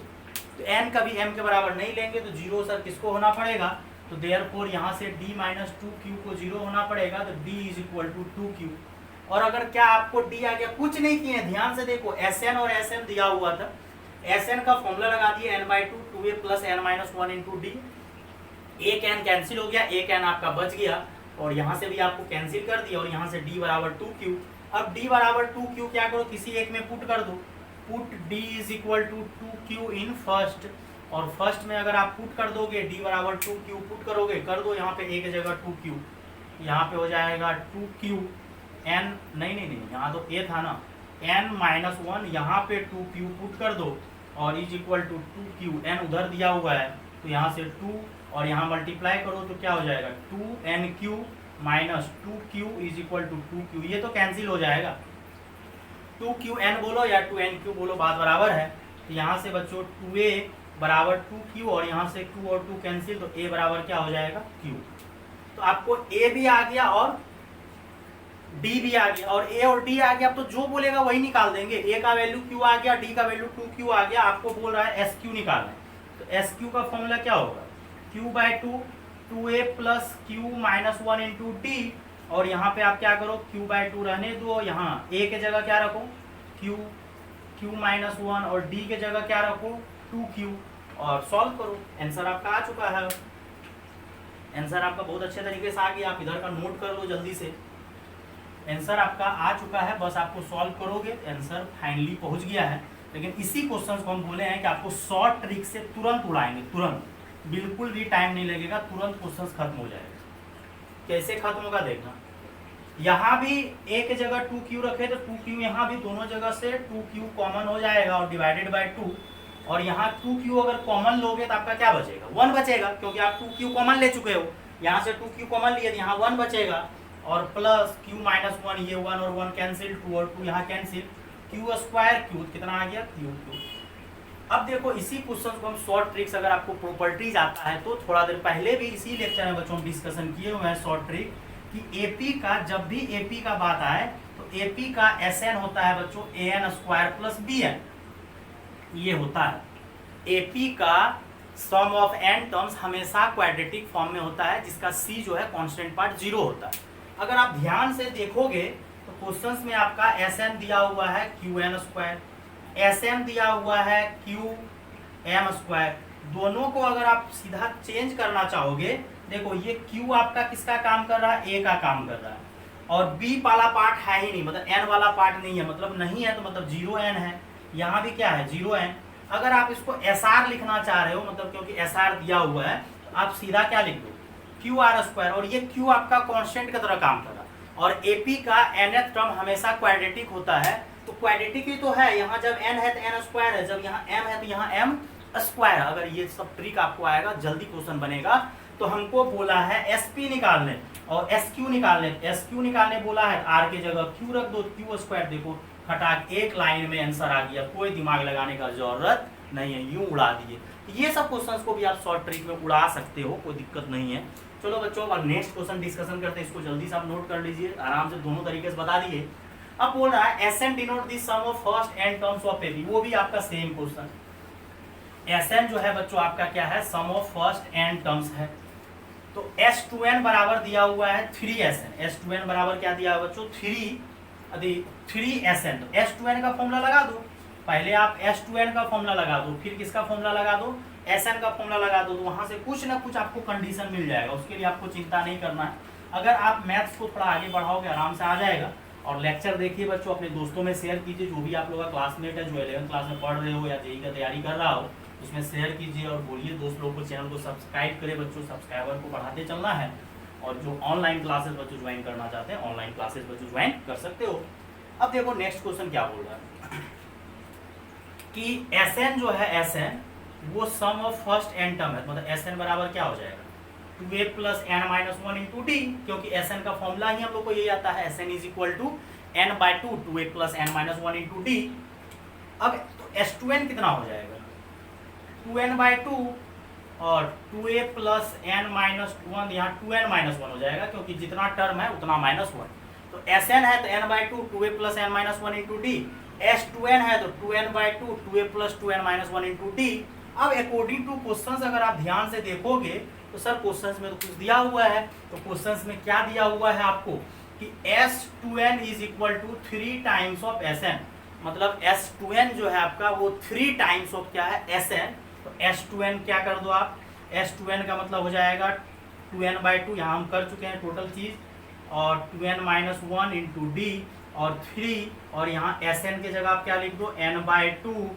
तो n कभी m के बराबर नहीं लेंगे, तो 0 सर किसको होना पड़ेगा? तो देयरफॉर यहाँ से d - 2q को 0 होना पड़ेगा, तो d = 2q। और अगर क्या आपको d आ गया, कुछ नहीं किए, ध्यान से देखो, Sn और Sm दिया हुआ था, Sn का फॉर्मूला लगा दिए n/2 2a + n-1 × d, एक एन कैंसिल हो गया, एक एन आपका बच गया और यहाँ से भी आपको कैंसिल कर दिया और यहाँ से d बराबर 2q। अब d बराबर 2q क्या करो, किसी एक में पुट कर दो, put d is equal to 2q in first, और फर्स्ट में अगर आप पुट कर दोगे d बराबर 2q पुट करोगे, कर दो यहाँ पे एक जगह 2q, यहाँ पे हो जाएगा 2q n, नहीं यहाँ तो a था ना, n-1, यहाँ पे 2q पुट कर दो और is equal to 2q, n उधर दिया हुआ है तो यहाँ से 2 और यहाँ मल्टीप्लाई करो तो क्या हो जाएगा 2nq minus 2q is equal to 2q, ये तो कैंसिल हो जाएगा, 2qn बोलो या 2nq बोलो बात बराबर है। तो यहाँ से बच्चों 2a बराबर 2q और यहाँ से 2 और 2 कैंसिल, तो a बराबर क्या हो जाएगा q। तो आपको a भी आ गया और d भी आ गया, और a और d आ गया, अब तो जो बोलेगा वही निकाल देंगे, a का वैल्यू q आ गया, d का वैल्यू 2q आ गया, आपको बोल रहा है sq निकालना है। तो sq का फॉर्मूला क्या होगा, q/2 2a plus q minus 1 into D, और यहाँ पे आप क्या करो q/2 रहने दो, यहाँ a के जगह क्या रखो q माइनस 1 और d के जगह क्या रखो 2q और सॉल्व करो, आंसर आपका आ चुका है। आंसर आपका बहुत अच्छे तरीके से आ गया, आप इधर का नोट कर लो जल्दी से, आंसर आपका आ चुका है, बस आपको सॉल्व करोगे आंसर फाइनली पहुंच गया है। लेकिन इसी क्वेश्चन को हम बोले हैं कि आपको शॉर्ट ट्रिक से तुरंत उड़ाएंगे, तुरंत, बिल्कुल भी टाइम नहीं लगेगा, तुरंत क्वेश्चन खत्म हो जाएगा। कैसे खत्म होगा देखना, यहाँ भी एक जगह 2q रखे तो 2q यहाँ भी दोनों जगह से 2q कॉमन हो जाएगा और डिवाइडेड बाय 2, और यहाँ 2q अगर कॉमन लोगे तो आपका क्या बचेगा 1 बचेगा, क्योंकि आप 2q कॉमन ले चुके हो, यहाँ से 2q कॉमन लिए तो यहाँ 1 बचेगा, और प्लस q माइनस 1, ये 1 और 1 कैंसिल, 2 और 2 यहाँ कैंसिल, q स्क्वायर q कितना आ गया q। अब देखो इसी क्वेश्चन को हम शॉर्ट ट्रिक्स, अगर आपको प्रॉपर्टीज आता है तो थोड़ा देर पहले भी इसी लेक्चर में बच्चों डिस्कशन किए हुए हैं शॉर्ट ट्रिक कि एपी का, जब भी एपी का बात आए तो एपी का एसएन होता है बच्चों an स्क्वायर प्लस bn, ये होता है एपी का सम ऑफ n टर्म्स हमेशा क्वाड्रेटिक फॉर्म में होता है, जिसका c जो है कांस्टेंट पार्ट 0 होता है। अगर आप ध्यान से देखोगे तो क्वेश्चंस में आपका एसएन दिया हुआ है qn स्क्वायर, एसएम दिया हुआ है qm स्क्वायर, दोनों को अगर आप सीधा चेंज करना चाहोगे, देखो ये q आपका किसका काम कर रहा है, a का काम कर रहा है, और b वाला पार्ट है ही नहीं, मतलब n वाला पार्ट नहीं है, मतलब नहीं है तो मतलब 0n है, यहाँ भी क्या है 0n। अगर आप इसको SR लिखना चाह रहे हो, मतलब क्योंकि SR दिया हुआ है तो आप सीधा क्या लिख दो QR स्क्वायर, और ये q आपका कांस्टेंट की तरह काम कर रहा है, और AP का nth टर्म हमेशा क्वाड्रेटिक होता है, तो क्वाड्रेटिक ही तो है, यहाँ जब n है तो n स्क्वायर है, जब यहाँ m है तो यहाँ m स्क्वायर है। अगर ये सब ट्रिक आपको आएगा, जल्दी क्वेश्चन बनेगा। तो हमको बोला है sp निकालने और sq निकालने, sq निकालने बोला है r के जगह q रख दो, q स्क्वायर, देखो फटाक एक लाइन में आंसर आ गया, कोई दिमाग लगाने का जरूरत नहीं है, यूं उड़ा दिए। ये सब क्वेश्चंस को भी आप शॉर्ट ट्रिक में उड़ा सकते हो, कोई दिक्कत नहीं है। चलो बच्चों अब नेक्स्ट क्वेश्चन डिस्कशन करते हैं, इसको जल्दी से आप नोट कर लीजिए, आराम से दोनों तरीके से बता दिए। अब बोल रहा है SN denote the sum of first N terms of AP, वो भी आपका सेम क्वेश्चन। एसएन जो है बच्चों आपका क्या है, sum of first N terms है, तो S2n बराबर दिया हुआ है 3SN, S2n बराबर क्या दिया है बच्चों 3SN, तो S2n का फॉर्मूला लगा दो, पहले आप S2n का फॉर्मूला लगा दो, फिर किसका फॉर्मूला लगा दो SN का फॉर्मूला लगा दो, तो वहां से कुछ ना कुछ आपको कंडीशन मिल जाएगा, उसके लिए आपको चिंता नहीं करना है। अगर आप मैथ्स को थोड़ा आगे बढ़ाओगे आराम से आ जाएगा। और लेक्चर देखिए बच्चों, अपने दोस्तों में शेयर कीजिए, जो भी आप लोगों का क्लासमेट है, जो 11th क्लास में पढ़ रहे हो या जेईई का तैयारी कर रहा हो, उसमें शेयर कीजिए और बोलिए दोस्त लोगों को चैनल को सब्सक्राइब करें बच्चों, सब्सक्राइबर को बढ़ाते चलना है। और जो ऑनलाइन क्लासेस बच्चों ज्वाइन करना चाहते हैं, ऑनलाइन क्लासेस बच्चों ज्वाइन कर सकते हो। अब देखो नेक्स्ट क्वेश्चन क्या बोल रहा है कि Sn जो है Sn वो sum of first N term है, मतलब Sn बराबर क्या हो जाएगा 2a plus n minus 1 into D, क्योंकि Sn का फॉर्मूला ही हम लोग को यही आता है, Sn is equal to n/2 2a plus n minus 1 into D. अब तो S2n कितना हो जाएगा 2n/2 और 2a प्लस n माइनस 1, यहाँ 2n माइनस 1 हो जाएगा, क्योंकि जितना टर्म है उतना माइनस 1। तो Sn है तो n/2 2a plus n minus 1 into D, S2n है तो 2n/2 2a plus 2n minus 1 into D. अब अकॉर्डिंग टू क्वेश्चंस अगर आप ध्यान से देखोगे तो सर क्वेश्चंस में तो कुछ दिया हुआ है, तो क्वेश्चंस में क्या दिया हुआ है आपको कि S2n is equal to 3 times of Sn, मतलब S2n जो है आपका वो 3 टाइम्स ऑफ क्या है Sn। तो S2n क्या कर दो आप S2n का मतलब हो जाएगा 2n/2, यहाँ हम कर चुके हैं टोटल चीज़, और 2n-1 इंटू डी और 3, और यहाँ Sn के जगह आप क्या लिख दो n/2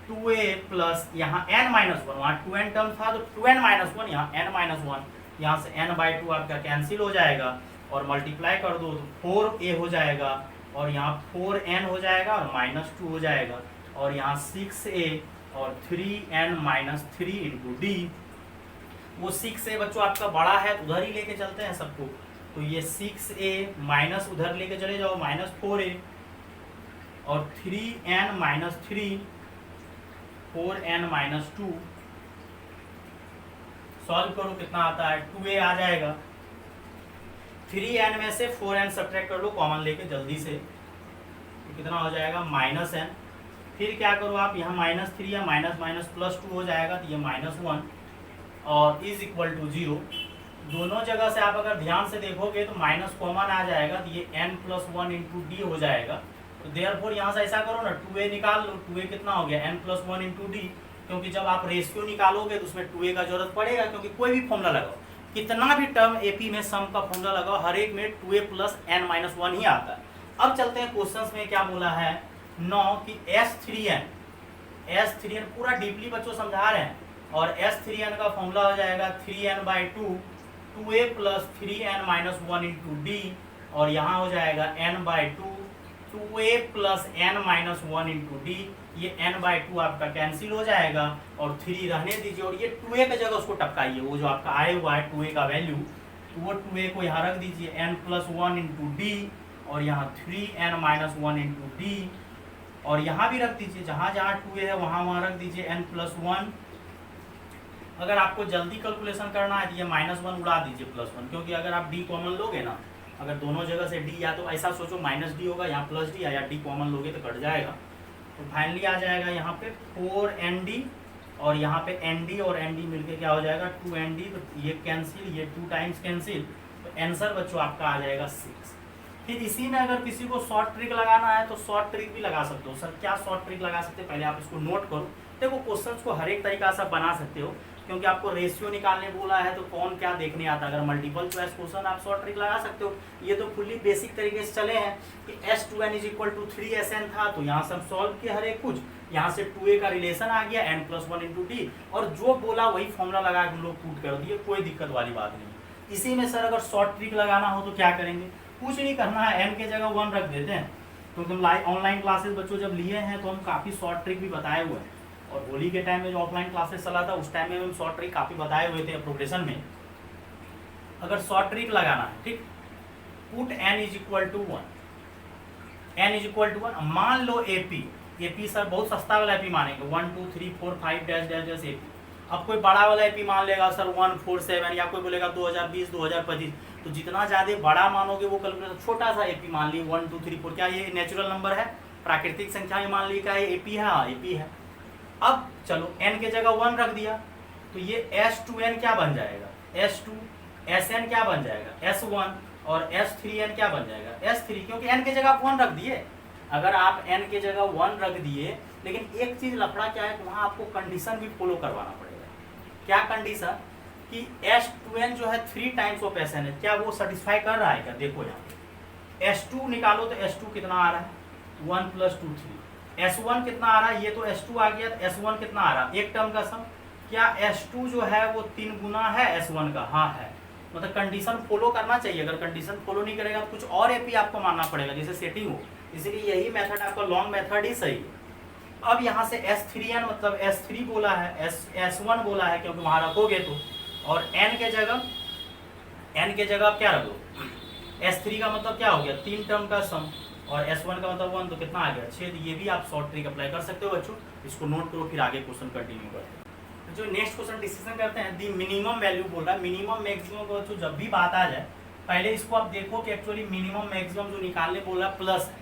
2a प्लस यहाँ n-1, वहाँ 2n टर्म था तो 2n-1, यहाँ n-1, यहाँ से n/2 आपका कैंसिल हो जाएगा और मल्टीप्लाई कर दो तो 4a हो जाएगा, और यहाँ 4n हो जाएगा और -2 हो जाएगा, और यहाँ 6a और 3n-3 इंटू डी। वो 6a बच्चों आपका बड़ा है तो उधर ही लेके चलते हैं सबको, तो ये 6a माइनस उधर लेके चले जाओ -4a, और 3n-3 4n-2 सॉल्व करो कितना आता है 2a आ जाएगा। 3n में से 4n सब्ट्रैक्ट कर लो कॉमन लेके जल्दी से, तो कितना हो जाएगा -n। फिर क्या करो आप यहाँ -3 या -+2 हो जाएगा, तो ये -1 और इज इक्वल टू 0। दोनों जगह से आप अगर ध्यान से देखोगे तो माइनस कॉमन आ जाएगा, तो ये n+1 इंटू डी हो जाएगा। तो देयरफॉर यहाँ से ऐसा करो ना 2a निकाल लो, 2a कितना हो गया n+1 इंटू डी, क्योंकि जब आप रेशियो निकालोगे तो उसमें 2a का जरूरत पड़ेगा, क्योंकि कोई भी फॉर्मूला लगाओ, कितना भी टर्म एपी में सम का फॉर्मूला लगाओ, हर एक में 2a प्लस n-1 ही आता है। अब चलते हैं क्वेश्चंस में क्या बोला है 9 कि S3n पूरा डीपली बच्चों समझा रहे हैं, और S3n का फॉर्मूला हो जाएगा 3n/2 2a plus 3n-1 into D, और यहाँ हो जाएगा n/2 2a plus n-1 into D. ये n/2 आपका कैंसिल हो जाएगा और 3 रहने दीजिए, और ये 2a का जगह उसको टपकाइए, वो जो आपका आया हुआ है 2a का वैल्यू, तो वो 2a को यहाँ रख दीजिए n+1 इंटू डी, और यहाँ 3n-1 इंटू डी, और यहाँ भी रख दीजिए, जहाँ जहाँ 2a है वहाँ रख दीजिए n+1। अगर आपको जल्दी कैलकुलेशन करना है तो ये -1 उड़ा दीजिए +1, क्योंकि अगर आप d कॉमन लोगे ना, अगर दोनों जगह से d, या तो ऐसा सोचो -d होगा यहाँ +d, या d कॉमन लोगे तो कट जाएगा, तो फाइनली आ जाएगा यहाँ पे 4nd, और यहाँ पे nd और nd मिलके क्या हो जाएगा 2nd, तो ये कैंसिल, ये 2 टाइम्स कैंसिल, तो आंसर बच्चों आपका आ जाएगा 6। फिर इसी में अगर किसी को शॉर्ट ट्रिक लगाना है तो शॉर्ट ट्रिक भी लगा सकते हो। सर क्या शॉर्ट ट्रिक लगा सकते हैं, पहले आप इसको नोट करो। देखो क्वेश्चंस को हर एक तरीका से बना सकते हो, क्योंकि आपको रेशियो निकालने बोला है तो कौन क्या देखने आता है। अगर मल्टीपल चॉइस क्वेश्चन आप शॉर्ट ट्रिक लगा सकते हो। ये तो फुल्ली बेसिक तरीके से चले हैं कि S2n = 3Sn था, तो यहाँ से हम सॉल्व किए हर एक कुछ, यहाँ से 2a का रिलेशन आ गया n+1 इंटू डी, और जो बोला वही फॉर्मूला लगा के हम लोग पुट कर दिए, कोई दिक्कत वाली बात नहीं। इसी में सर अगर शॉर्ट ट्रिक लगाना हो तो क्या करेंगे, कुछ नहीं करना है, n के जगह 1 रख देते हैं, क्योंकि हम ऑनलाइन क्लासेस बच्चों जब लिए हैं तो हम काफ़ी शॉर्ट ट्रिक भी बताए हुए हैं, और होली के टाइम में जो ऑफलाइन क्लासेस चला था उस टाइम में हम शॉर्ट ट्रिक काफ़ी बताए हुए थे प्रोग्रेशन में। अगर शॉर्ट ट्रिक लगाना है, ठीक, पुट n = 1, मान लो AP सर बहुत सस्ता वाला AP मानेंगे, 1 2 3 4 5 डैश AP। अब कोई बड़ा वाला AP मान लेगा सर 1 4 7, या कोई बोलेगा 2020 2025, तो जितना ज़्यादा बड़ा मानोगे वो कैलकुलेशन, छोटा सा AP मान ली 1 2 3 4, क्या ये नेचुरल नंबर है, प्राकृतिक संख्या में मान ली क्या ये AP है, हाँ AP है। अब चलो n के जगह 1 रख दिया, तो ये S2n क्या बन जाएगा, S2, Sn क्या बन जाएगा S1, और S3n क्या बन जाएगा S3, क्योंकि n के जगह आप 1 रख दिए। अगर आप n के जगह 1 रख दिए, लेकिन एक चीज लफड़ा क्या है, वहाँ आपको कंडीशन भी फॉलो करवाना पड़ेगा। क्या कंडीशन, कि S2n जो है 3 टाइम्स ऑफ Sn है, क्या वो सेटिस्फाई कर रहा है क्या। देखो यहाँ पे S2 निकालो तो S2 कितना आ रहा है 1 + 2 3, S1 कितना आ रहा है, ये तो S2 आ गया, तो S1 कितना आ रहा है, एक टर्म का सम, क्या S2 जो है वो 3 गुना है S1 का, हाँ है, मतलब कंडीशन फॉलो करना चाहिए। अगर कंडीशन फॉलो नहीं करेगा तो कुछ और AP आपको मानना पड़ेगा जिससे सेटिंग हो, इसलिए यही मेथड आपका लॉन्ग मेथड ही सही है। अब यहाँ से S3n मतलब S3 बोला है, S1 बोला है, क्योंकि वहाँ रखोगे तो, और n के जगह आप क्या रखो, S3 का मतलब क्या हो गया 3 टर्म का सम, और S1 का मतलब 1, तो कितना आ गया 6। ये भी आप शॉर्ट ट्रिक अप्लाई कर सकते हो बच्चों, इसको नोट करो, फिर आगे क्वेश्चन कंटिन्यू करते हैं। जो नेक्स्ट क्वेश्चन डिस्कशन करते हैं, दी मिनिमम वैल्यू बोल रहा है, मिनिमम मैक्सिमम को बच्चों जब भी बात आ जाए पहले इसको आप देखो कि एक्चुअली मिनिमम मैक्सिमम जो निकालने बोल रहा है प्लस है,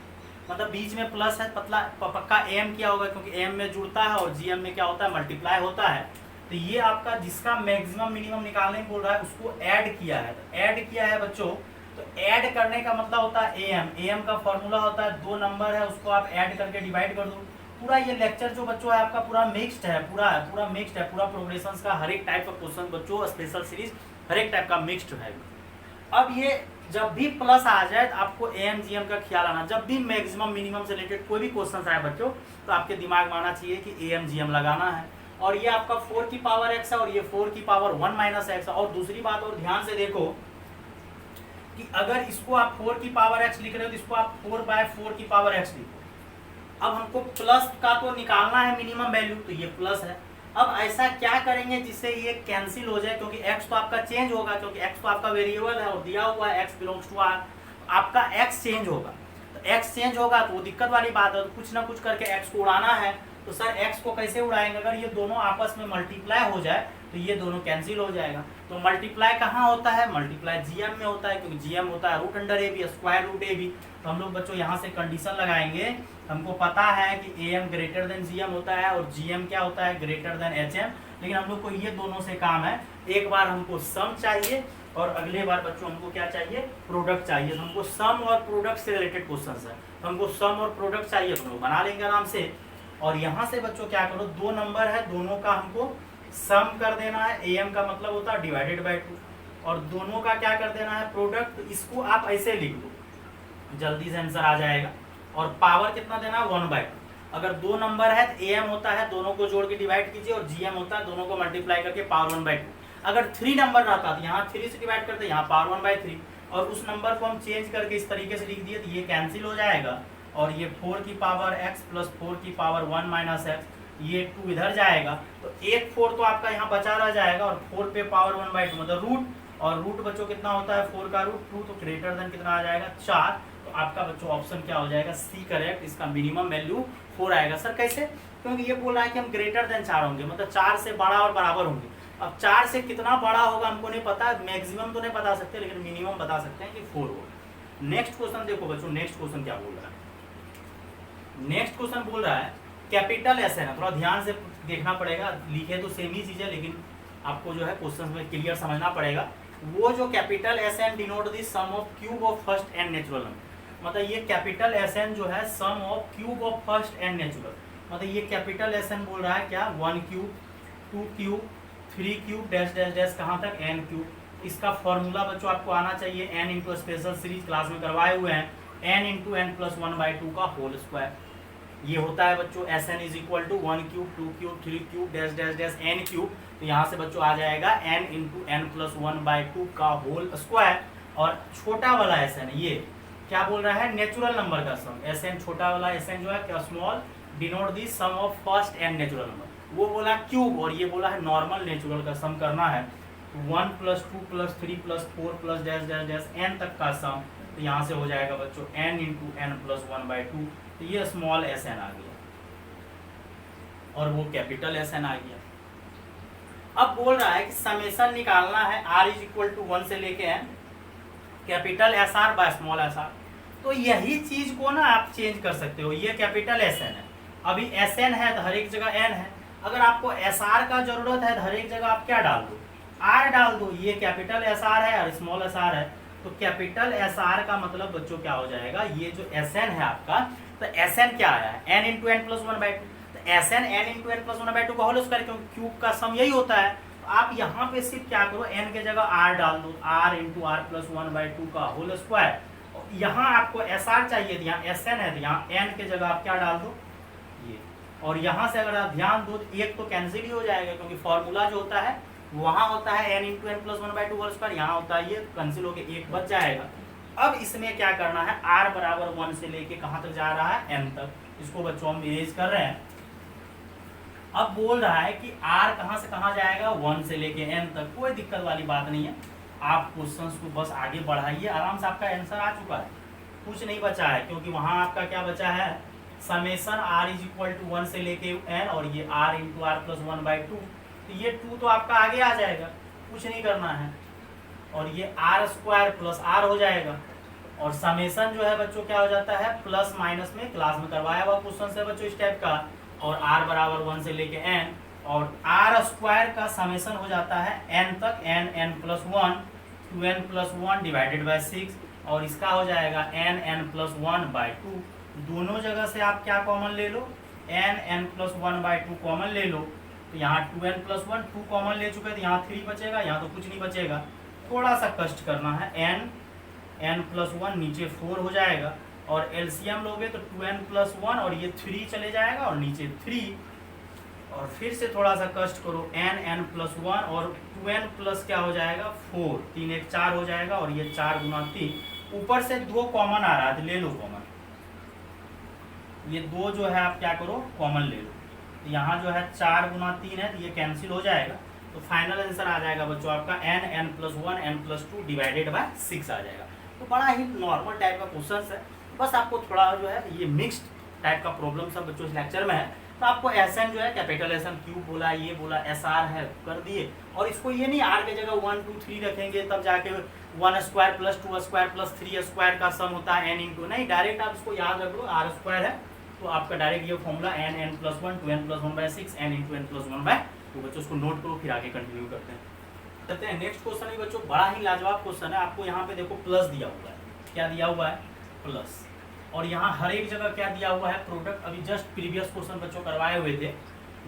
मतलब बीच में प्लस है, पक्का एम क्या होगा, क्योंकि एम में जुड़ता है और जीएम में क्या होता है मल्टीप्लाई होता है। तो ये आपका जिसका मैक्सिमम मिनिमम निकालने बोल रहा है उसको ऐड किया है, तो ऐड किया है बच्चों, तो ऐड करने का मतलब होता है एम का फॉर्मूला होता है 2 नंबर है उसको आप ऐड करके डिवाइड कर दो, पूरा ये लेक्चर जो बच्चों है आपका पूरा मिक्स्ड है, पूरा मिक्स्ड है, पूरा प्रोग्रेशन का हर एक टाइप का क्वेश्चन बच्चों, स्पेशल सीरीज हर एक टाइप का मिक्स्ड है। अब ये जब भी प्लस आ जाए तो आपको एम जी एम का ख्याल आना, जब भी मैक्सिमम मिनिमम से रिलेटेड कोई भी क्वेश्चन आए बच्चों तो आपके दिमाग में आना चाहिए कि ए एम जी एम लगाना है। और ये आपका 4 की पावर x है और ये 4 की पावर 1 माइनस एक्स है। और दूसरी बात और ध्यान से देखो कि अगर इसको आप 4 की पावर x लिख रहे हो तो इसको आप 4/4 की पावर x लिखो। अब हमको प्लस का तो निकालना है मिनिमम वैल्यू, तो ये प्लस है। अब ऐसा क्या करेंगे जिससे ये कैंसिल हो जाए, क्योंकि x तो आपका चेंज होगा, क्योंकि x तो आपका वेरिएबल है और दिया हुआ है x बिलोंग्स टू r, आपका x चेंज होगा। तो x चेंज होगा तो वो दिक्कत वाली बात है, तो कुछ ना कुछ करके x को उड़ाना है। तो सर x को कैसे उड़ाएंगे, अगर ये दोनों आपस में मल्टीप्लाई हो जाए तो ये दोनों कैंसिल हो जाएगा। तो मल्टीप्लाई कहाँ होता है, मल्टीप्लाई जीएम में होता है, क्योंकि जीएम होता है root under A B, square root A B. तो हम लोग बच्चों यहाँ से कंडीशन लगाएंगे, हमको पता है कि A M greater than G M होता है और जी एम क्या होता है, ग्रेटर देन एच एम। लेकिन हम लोग को ये दोनों से काम है, एक बार हमको सम चाहिए और अगले बार बच्चों हमको क्या चाहिए, प्रोडक्ट चाहिए। तो हमको सम और प्रोडक्ट से रिलेटेड क्वेश्चन है, तो हमको सम और प्रोडक्ट चाहिए, तो हम लोग बना लेंगे आराम से। और यहाँ से बच्चों क्या करो, दो नंबर है, दोनों का हमको सम कर देना है। ए एम का मतलब होता है डिवाइडेड बाई 2, और दोनों का क्या कर देना है, प्रोडक्ट। तो इसको आप ऐसे लिख दो, जल्दी से आंसर आ जाएगा। और पावर कितना देना है, 1/2। अगर दो नंबर है तो ए एम होता है, दोनों को जोड़ के डिवाइड कीजिए, और जी एम होता है, दोनों को मल्टीप्लाई करके पावर 1/2। अगर 3 नंबर रहता तो यहाँ 3 से डिवाइड करते, यहाँ पावर 1/3, और उस नंबर को हम चेंज करके इस तरीके से लिख दिए तो ये कैंसिल हो जाएगा। और ये 4 की पावर x प्लस 4 की पावर 1 माइनस एक्स, ये 2 इधर जाएगा, तो एक 4 तो आपका यहाँ बचा रह जाएगा, और 4 पे पावर 1/2 मतलब रूट, और रूट बच्चों कितना होता है, 4 का रूट 2, तो ग्रेटर देन कितना आ जाएगा, 4। तो आपका बच्चों ऑप्शन क्या हो जाएगा, सी करेक्ट। इसका मिनिमम वैल्यू 4 आएगा। सर कैसे, क्योंकि ये बोल रहा है कि हम ग्रेटर देन 4 होंगे, मतलब 4 से बड़ा और बराबर होंगे। अब 4 से कितना बड़ा होगा हमको नहीं पता, मैक्सिमम तो नहीं बता सकते, लेकिन मिनिमम बता सकते हैं कि 4 होगा। नेक्स्ट क्वेश्चन देखो बच्चों, नेक्स्ट क्वेश्चन क्या बोल रहा है, नेक्स्ट क्वेश्चन बोल रहा है कैपिटल एस है, थोड़ा ध्यान से देखना पड़ेगा, लिखे तो सेम ही चीज है लेकिन आपको जो है क्वेश्चन में क्लियर समझना पड़ेगा। वो जो capital S N denote the sum of cube of first and natural number, मतलब ये कैपिटल एस एन जो है sum of cube of first and natural, मतलब ये कैपिटल एस एन बोल रहा है क्या, 1 cube 2 cube 3 cube dash dash dash कहाँ तक n क्यूब। इसका फॉर्मूला बच्चों आपको आना चाहिए, n into special series class में करवाए हुए हैं, n इंटू एन प्लस 1/2 का होल स्क्वायर। ये होता है बच्चों S N is equal to 1 cube 2 cube 3 cube dash dash dash n cube. तो यहाँ से बच्चों आ जाएगा n इंटू एन प्लस 1/2 का होल स्क्वायर। और छोटा वाला एस एन ये क्या बोल रहा है, नेचुरल नंबर का सम। एस एन छोटा वाला एस एन जो है क्या, small, denote the sum of first and natural number. वो बोला क्यूब और ये बोला है नॉर्मल नेचुरल का सम करना है। 1 plus 2 plus 3 plus 4 plus dash dash dash n तक का सम। तो यहाँ से हो जाएगा बच्चों n इंटू एन प्लस 1/2। तो ये स्मॉल एस एन आ गया और वो कैपिटल एस एन आ गया। अब बोल रहा है कि समेशन निकालना है r इज इक्वल टू 1 से लेके n, capital S R by small S R. तो यही चीज को ना आप चेंज कर सकते हो, ये कैपिटल एस एन है, अभी एस एन है तो हर एक जगह n है। अगर आपको एस आर का जरूरत है तो हर एक जगह आप क्या डाल दो, r डाल दो। ये कैपिटल एस आर है और स्मॉल एस आर है, तो कैपिटल एस आर का मतलब बच्चों क्या हो जाएगा, ये जो एस एन है आपका, तो एस एन क्या आया है, n इंटू एन प्लस 1/2। तो S N n into N plus 1/2 का होल स्क्वायर, क्योंकि क्यूब का सम यही होता है। तो आप यहाँ पे सिर्फ क्या करो, n के जगह r डाल दो, r इंटू आर प्लस 1/2 का होल स्क्वायर। यहाँ आपको एस आर चाहिए, यहाँ एस एन है, तो यहाँ n के जगह आप क्या डाल दो ये। और यहाँ से अगर आप ध्यान दो तो एक तो कैंसिल ही हो जाएगा, क्योंकि फॉर्मूला जो होता है वहाँ होता है n into N plus 1/2 whole square, यहाँ होता है ये कैंसिल होकर एक बच जाएगा। अब इसमें क्या करना है, r बराबर 1 से लेके कहाँ तक जा रहा है, n तक। इसको बच्चों हम इरेज कर रहे हैं। अब बोल रहा है कि r कहाँ से कहाँ जाएगा, 1 से लेके n तक। कोई दिक्कत वाली बात नहीं है, आप क्वेश्चंस को बस आगे बढ़ाइए, आराम से आपका आंसर आ चुका है, कुछ नहीं बचा है। क्योंकि वहाँ आपका क्या बचा है, summation r is equal to 1 से लेके n, और ये r इंटू आर प्लस 1/2। तो ये 2 तो आपका आगे आ जाएगा, कुछ नहीं करना है। और ये r स्क्वायर प्लस r हो जाएगा। और समेशन जो है बच्चों क्या हो जाता है, प्लस माइनस में क्लास में करवाया हुआ क्वेश्चन से बच्चों इस टाइप का। और r बराबर 1 से लेके n, और r स्क्वायर का समेशन हो जाता है n तक, n plus 1 2n plus 1 divided by 6, और इसका हो जाएगा n प्लस 1/2। दोनों जगह से आप क्या कॉमन ले लो, n+1/2 कॉमन ले लो, तो यहाँ 2n+1 2 कॉमन ले चुके हैं, तो यहाँ 3 बचेगा, यहाँ तो कुछ नहीं बचेगा। थोड़ा सा कष्ट करना है, n+1 नीचे 4 हो जाएगा, और एलसीएम लोगे तो 2n+1 और ये 3 चले जाएगा और नीचे 3, और फिर से थोड़ा सा कष्ट करो, n+1 और 2n प्लस क्या हो जाएगा 4, 3 1 4 हो जाएगा, और ये 4 गुना 3, ऊपर से 2 कॉमन आ रहा है तो ले लो कॉमन, ये 2 जो है आप क्या करो कॉमन ले लो, तो यहाँ जो है 4 गुना 3 है तो ये कैंसिल हो जाएगा, तो फाइनल आंसर आ जाएगा बच्चों आपका n+1 n+2 डिवाइडेड बाय 6 आ जाएगा। तो बड़ा ही नॉर्मल टाइप का क्वेश्चन है, बस आपको थोड़ा जो है ये मिक्स्ड टाइप का प्रॉब्लम सब बच्चों इस लेक्चर में है, तो आपको SN जो है कैपिटल SN क्यूब बोला, ये बोला, SR है कर दिए, और इसको ये नहीं R के जगह 1 2 3 रखेंगे तब जाके 1² + 2² + 3² का सम होता है n इंटू, नहीं डायरेक्ट आप इसको याद रख लो, R² है तो आपका डायरेक्ट ये formula n+1 2n+1/6 n into n+1/2। बच्चों उसको नोट करो, फिर आगे कंटिन्यू करते हैं। नेक्स्ट क्वेश्चन है बच्चों, बड़ा ही लाजवाब क्वेश्चन है। आपको यहाँ पे देखो प्लस दिया हुआ है, क्या दिया हुआ है प्लस, और यहाँ हर एक जगह क्या दिया हुआ है प्रोडक्ट। अभी जस्ट प्रीवियस क्वेश्चन बच्चों करवाए हुए थे,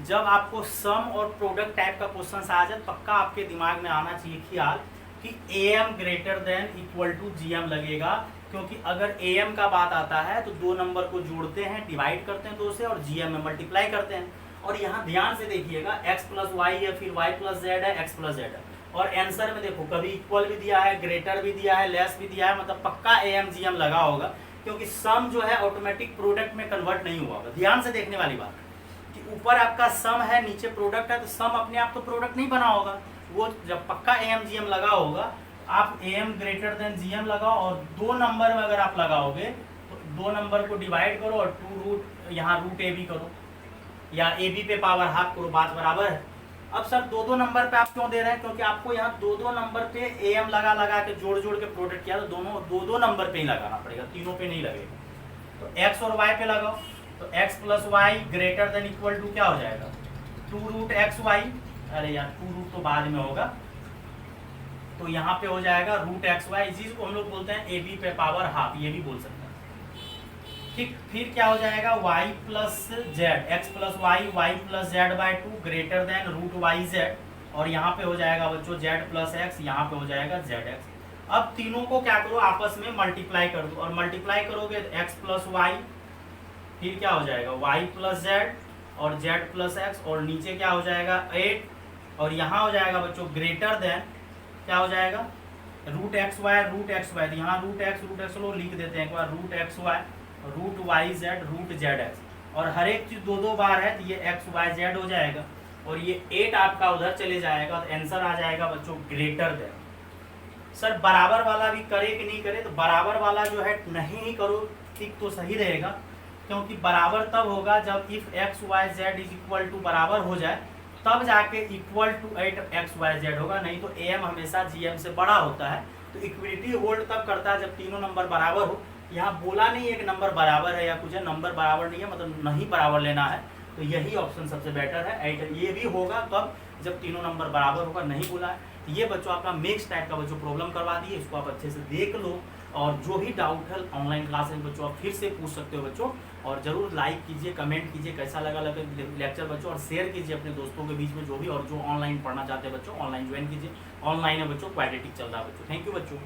जब आपको सम और प्रोडक्ट टाइप का क्वेश्चन आ जाए पक्का आपके दिमाग में आना चाहिए ख्याल कि AM greater than equal to GM लगेगा, क्योंकि अगर AM का बात आता है तो 2 नंबर को जोड़ते हैं, डिवाइड करते हैं 2 से, और GM में मल्टीप्लाई करते हैं। और यहाँ ध्यान से देखिएगा x + y है, फिर y + z है, x + z है, और आंसर में देखो कभी इक्वल भी दिया है, ग्रेटर भी दिया है, लेस भी दिया है, मतलब पक्का AM GM लगा होगा, क्योंकि सम जो है ऑटोमेटिक प्रोडक्ट में कन्वर्ट नहीं हुआ होगा। ध्यान से देखने वाली बात कि ऊपर आपका सम है, नीचे प्रोडक्ट है, तो सम अपने आप तो प्रोडक्ट नहीं बना होगा, वो जब पक्का AM GM लगा होगा, आप AM ग्रेटर देन GM लगाओ, और 2 नंबर में अगर आप लगाओगे तो 2 नंबर को डिवाइड करो और 2 रूट यहाँ रूट AB करो, या AB पे पावर हाफ करो, बात बराबर है। अब सर 2 नंबर पे आप क्यों दे रहे हैं, क्योंकि आपको यहाँ 2 नंबर पे AM लगा के जोड़ के प्रोडक्ट किया, तो दोनों 2 नंबर पे ही लगाना पड़ेगा, तीनों पे नहीं लगेगा। तो x और y पे लगाओ, तो x + y greater than equal to क्या हो जाएगा 2√xy, अरे यार 2 रूट तो बाद में होगा, तो यहाँ पे हो जाएगा √xy, इसी को हम लोग बोलते हैं AB पे पावर हाफ, ये भी बोल सकते हैं। ठीक, फिर क्या हो जाएगा y + z, x + y y + z/2 greater than √yz, और यहाँ पे हो जाएगा बच्चों z + x, यहाँ पे हो जाएगा zx। अब तीनों को क्या करो आपस में मल्टीप्लाई कर दो, और मल्टीप्लाई करोगे तो x + y, फिर क्या हो जाएगा y + z और z + x, और नीचे क्या हो जाएगा 8, और यहाँ हो जाएगा बच्चों ग्रेटर देन क्या हो जाएगा √xy, तो यहाँ √x लो लिख देते हैं एक बार, √xy √yz √zx, और हर एक चीज 2 बार है तो ये xyz हो जाएगा, और ये 8 आपका उधर चले जाएगा, तो आंसर आ जाएगा बच्चों ग्रेटर देन। सर बराबर वाला भी करे कि नहीं करे, तो बराबर वाला जो है नहीं करो ठीक तो सही रहेगा, क्योंकि बराबर तब होगा जब इफ xyz = बराबर हो जाए, तब जाके इक्वल टू 8xyz होगा, नहीं तो AM हमेशा GM से बड़ा होता है। तो इक्विलिटी होल्ड तब करता है जब तीनों नंबर बराबर हो। यहाँ बोला नहीं एक नंबर बराबर है या कुछ है, नंबर बराबर नहीं है, मतलब नहीं बराबर लेना है, तो यही ऑप्शन सबसे बेटर है। ये भी होगा तब जब तीनों नंबर बराबर होगा, नहीं बोला है। तो ये बच्चों आपका मिक्स टाइप का बच्चों प्रॉब्लम करवा दिए, इसको आप अच्छे से देख लो, और जो भी डाउट है ऑनलाइन क्लास में बच्चों आप फिर से पूछ सकते हो बच्चों, और जरूर लाइक कीजिए, कमेंट कीजिए कैसा लगा लेक्चर बच्चों, और शेयर कीजिए अपने दोस्तों के बीच में जो भी, और जो ऑनलाइन पढ़ना चाहते हैं बच्चों ऑनलाइन ज्वाइन कीजिए। ऑनलाइन है बच्चों, क्वाड्रेटिक चल रहा है बच्चों। थैंक यू बच्चों।